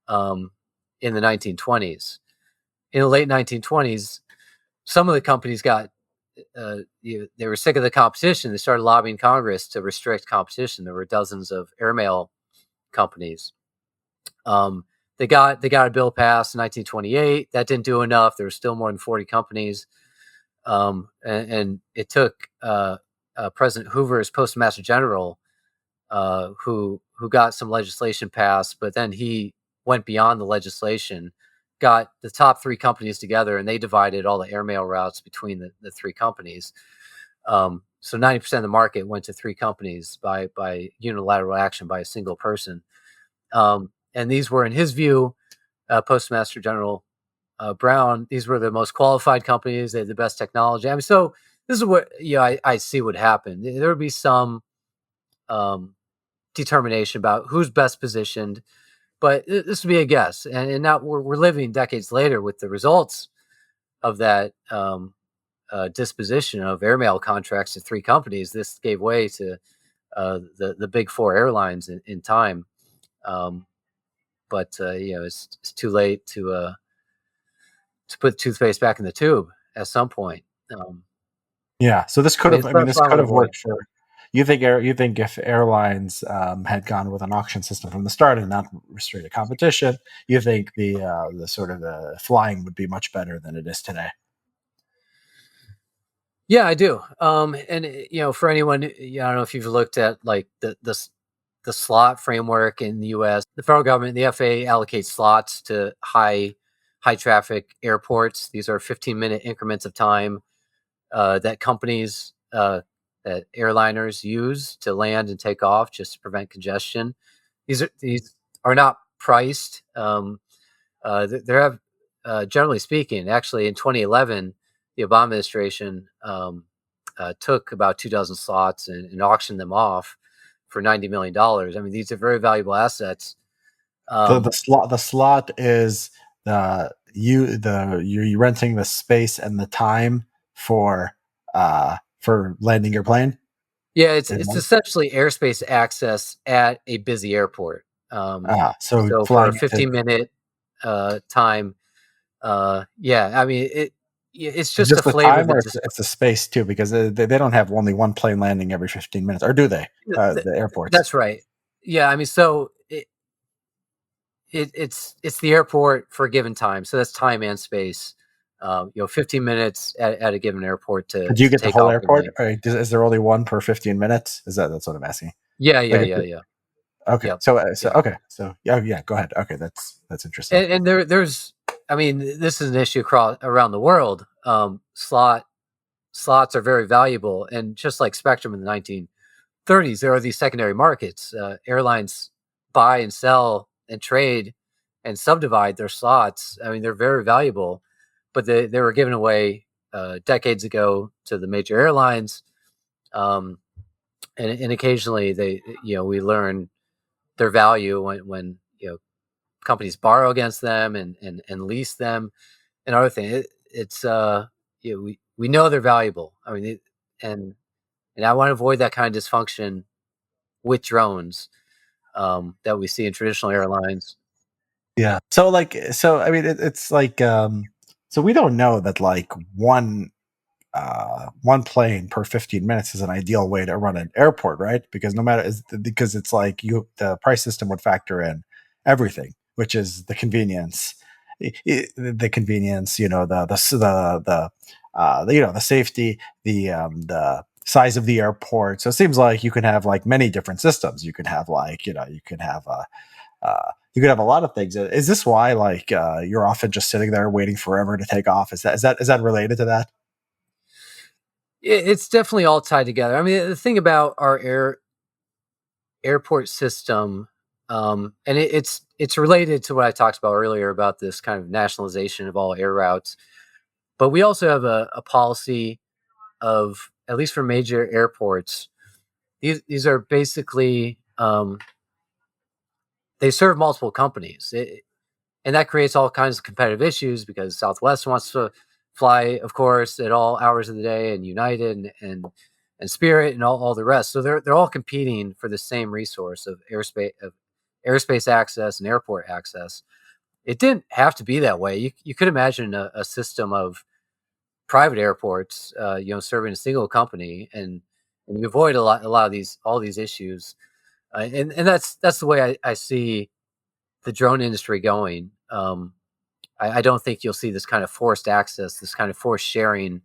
in the 1920s. In the late 1920s, some of the companies got they were sick of the competition. They started lobbying Congress to restrict competition. There were dozens of airmail companies. they got a bill passed in 1928. That didn't do enough. There were still more than 40 companies, and it took President Hoover as Postmaster General, who got some legislation passed, but then he went beyond the legislation, got the top 3 companies together, and they divided all the airmail routes between the 3 companies. So 90% of the market went to 3 companies by unilateral action by a single person. And these were, in his view, Postmaster General Brown, these were the most qualified companies. They had the best technology. I mean, so this is what I see would happen. There would be some determination about who's best positioned, but this would be a guess. And now we're living decades later with the results of that disposition of airmail contracts to 3 companies. This gave way to the big 4 airlines in time. But it's too late to put toothpaste back in the tube at some point. Yeah, so this could have. I mean, this could have worked for. You think if airlines had gone with an auction system from the start and not restricted competition, you think the sort of the flying would be much better than it is today? Yeah, I do. And for anyone, I don't know if you've looked at like the slot framework in the U.S. The federal government, the FAA, allocates slots to high traffic airports. These are 15-minute increments of time that companies, that airliners use to land and take off just to prevent congestion. These are not priced. There have, generally speaking, actually in 2011, the Obama administration took about 24 slots and auctioned them off for $90 million. I mean, these are very valuable assets. So the slot is you're renting the space and the time for landing your plane. Yeah, it's essentially airspace access at a busy airport. So for a 15-minute time. I mean, it's just the flavor. Time, or it's the space too, because they don't have only one plane landing every 15 minutes, or do they? The airports. That's right. Yeah, I mean, so it's the airport for a given time, so that's time and space. 15 minutes at a given airport to. Do you get the whole airport? Or is there only one per 15 minutes? That's what I'm asking. Yeah. Okay. Yep. So okay. So yeah. Go ahead. Okay, that's interesting. And there's. I mean, this is an issue around the world. Slots are very valuable, and just like Spectrum in the 1930s, there are these secondary markets. Airlines buy and sell and trade and subdivide their slots. I mean, they're very valuable, but they were given away decades ago to the major airlines, and occasionally we learn their value when companies borrow against them and lease them and other things. We know they're valuable. I mean, and I want to avoid that kind of dysfunction with drones that we see in traditional airlines. Yeah. So I mean, it's like so we don't know that like one plane per 15 minutes is an ideal way to run an airport, right? Because because it's like the price system would factor in everything, which is the convenience, the safety, the size of the airport. So it seems like you can have like many different systems. You can have like you can have a lot of things. Is this why like you're often just sitting there waiting forever to take off? Is that related to that? It's definitely all tied together. I mean, the thing about our airport system, and it's related to what I talked about earlier about this kind of nationalization of all air routes. But we also have a policy of, at least for major airports, these are basically they serve multiple companies, and that creates all kinds of competitive issues because Southwest wants to fly, of course, at all hours of the day, and United and Spirit and all the rest. So they're all competing for the same resource of airspace access and airport access. It didn't have to be that way. You could imagine a system of private airports, serving a single company, and you avoid all these issues. And that's the way I see the drone industry going. I don't think you'll see this kind of forced access, this kind of forced sharing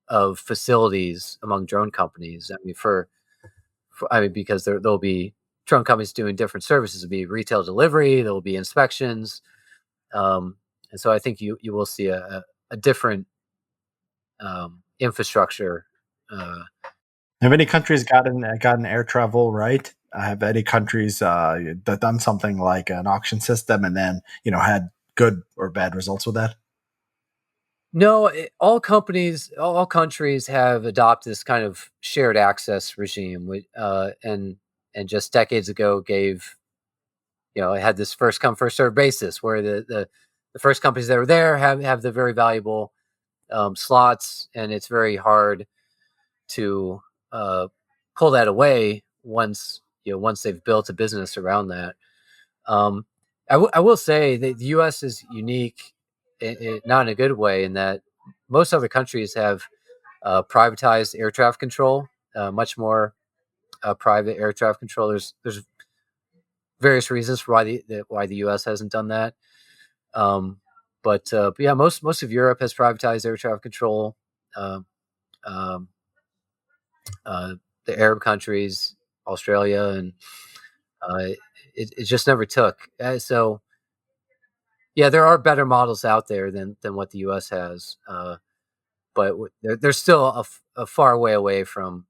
of facilities among drone companies. I mean, because there'll be drone companies doing different services. There'll be retail delivery, there'll be inspections, and so I think you will see a different infrastructure. Have any countries gotten air travel right? Have any countries done something like an auction system and then had good or bad results with that? No, all countries have adopted this kind of shared access regime, and just decades ago it had this first come first served basis where the first companies that are there have the very valuable slots, and it's very hard to pull that away once they've built a business around that. I will say that the U.S. is unique, not in a good way, in that most other countries have privatized air traffic control, much more private air traffic control. There's various reasons for why the U.S. hasn't done that. But yeah, most of Europe has privatized air traffic control. Um, um, the Arab countries, Australia, and it just never took. So yeah, there are better models out there than what the U.S. has, but they're still a far way away from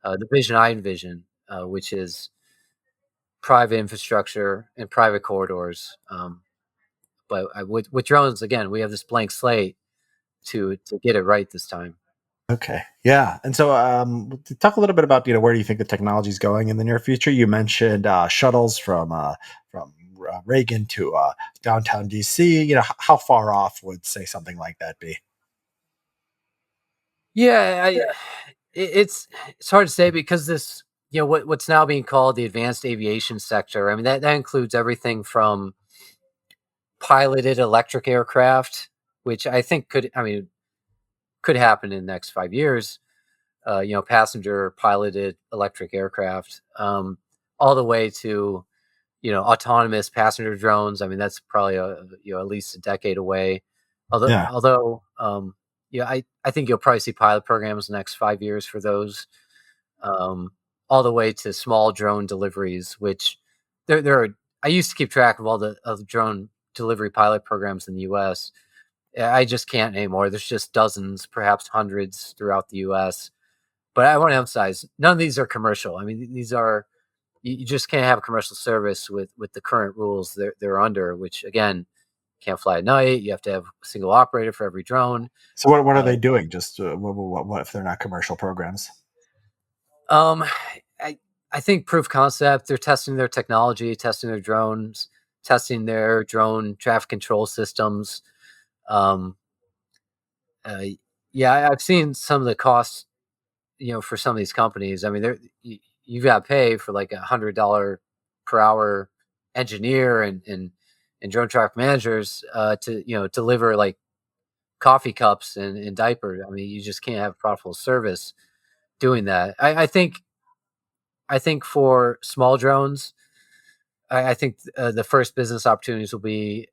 the vision I envision, which is private infrastructure and private corridors. But with drones, again, we have this blank slate to get it right this time. Okay. Yeah. And so talk a little bit about, where do you think the technology is going in the near future? You mentioned shuttles from Reagan to downtown DC. How far off would, say, something like that be? Yeah, it's hard to say because this, what's now being called the advanced aviation sector. I mean, that includes everything from piloted electric aircraft, which I think could happen in the next 5 years. Passenger piloted electric aircraft, all the way to autonomous passenger drones. I mean, that's probably at least a decade away. Yeah. I think you'll probably see pilot programs in the next 5 years for those, all the way to small drone deliveries, which there are. I used to keep track of all the drone delivery pilot programs in the U.S. I just can't anymore. There's just dozens, perhaps hundreds throughout the U.S. But I want to emphasize, none of these are commercial. I mean, these are, you just can't have commercial service with the current rules they're under, which again, can't fly at night. You have to have a single operator for every drone. So what are they doing? Just what if they're not commercial programs? I think proof concept. They're testing their technology, testing their drones, testing their drone traffic control systems. Yeah, I've seen some of the costs, for some of these companies. I mean, you've got to pay for like $100 per hour engineer and drone traffic managers to deliver like coffee cups and diapers. I mean, you just can't have profitable service doing that. I think for small drones, I think the first business opportunities will be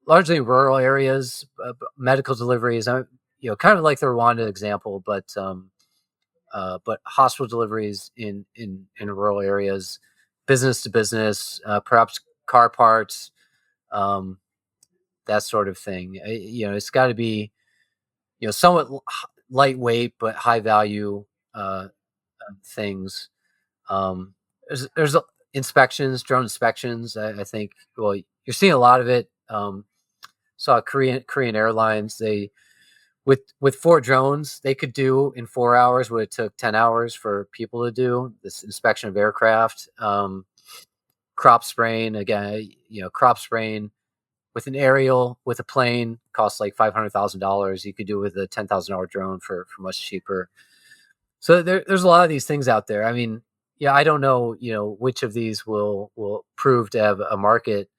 largely in rural areas, medical deliveries. Kind of like the Rwanda example, but hospital deliveries in rural areas, business to business, perhaps car parts, that sort of thing. It's got to be somewhat lightweight but high value things. There's inspections, drone inspections. I think you're seeing a lot of it. Saw Korean Airlines. They with 4 drones, they could do in 4 hours what it took 10 hours for people to do. This inspection of aircraft, crop spraying. Again, crop spraying with an aerial, with a plane costs like $500,000. You could do it with a $10,000 drone for much cheaper. So there's a lot of these things out there. I mean, yeah, I don't know, which of these will prove to have a market.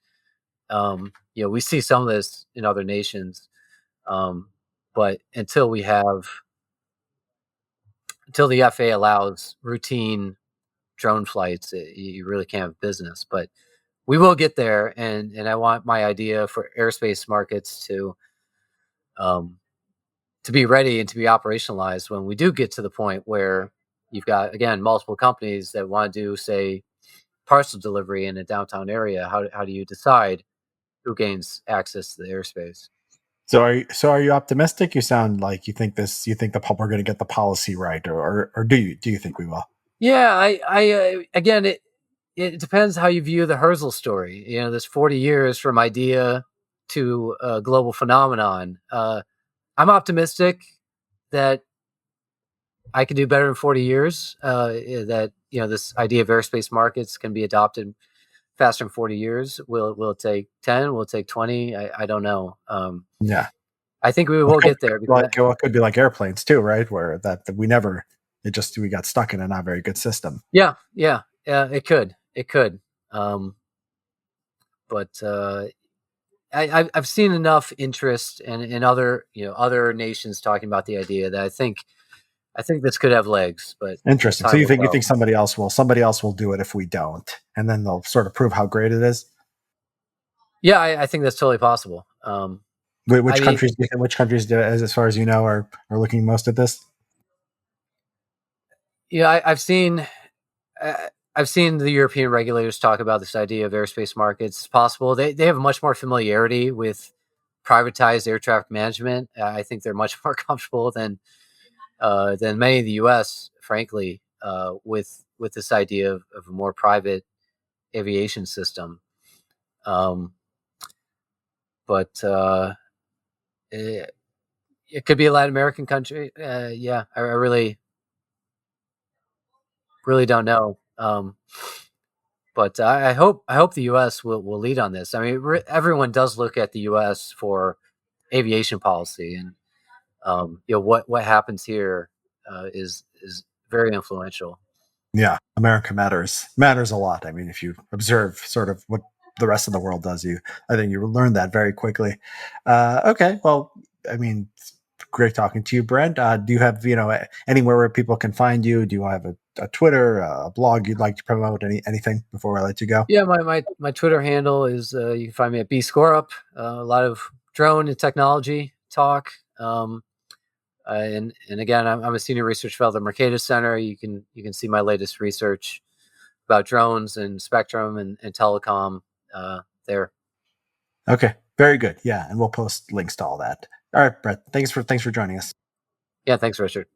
We see some of this in other nations. But until the FAA allows routine drone flights, you really can't have business. But we will get there, and I want my idea for airspace markets to be ready and to be operationalized when we do get to the point where you've got, again, multiple companies that want to do, say, parcel delivery in a downtown area. How do you decide who gains access to the airspace? So are you optimistic? You sound like you think we're going to get the policy right, or do you think we will? Yeah, I again, it depends how you view the Herzl story. You know, this 40 years from idea to a global phenomenon. I'm optimistic that I can do better in 40 years. That, you know, this idea of airspace markets can be adopted faster in 40 years. Will it take 10? Will it take 20? I don't know. Yeah, I think we will get there. It could be like airplanes too, right? Where that we got stuck in a not very good system. Yeah, it could. But I've seen enough interest in other nations talking about the idea that I think this could have legs. But interesting. So you think somebody else will do it if we don't, and then they'll sort of prove how great it is? Yeah, I think that's totally possible. Which countries do, as far as you know, are looking most at this? Yeah, I've seen the European regulators talk about this idea of airspace markets. It's possible. They have much more familiarity with privatized air traffic management. I think they're much more comfortable than many in the U.S., frankly, with this idea of a more private aviation system. But it could be a Latin American country. Yeah, I really don't know. But I hope the U.S. will lead on this. I mean, everyone does look at the U.S. for aviation policy, and what happens here is very influential. Yeah, America matters a lot. I mean, if you observe sort of what the rest of the world does, I think you will learn that very quickly. Okay, well, I mean, great talking to you, Brent. Do you have anywhere where people can find you? Do you have a Twitter, a blog you'd like to promote? Anything before I let you go? Yeah, my Twitter handle is you can find me at B Skorup. A lot of drone and technology talk. And again, I'm a senior research fellow at the Mercatus Center. You can see my latest research about drones and spectrum and telecom there. Okay, very good. Yeah, and we'll post links to all that. All right, Brett. Thanks for joining us. Yeah, thanks, Richard.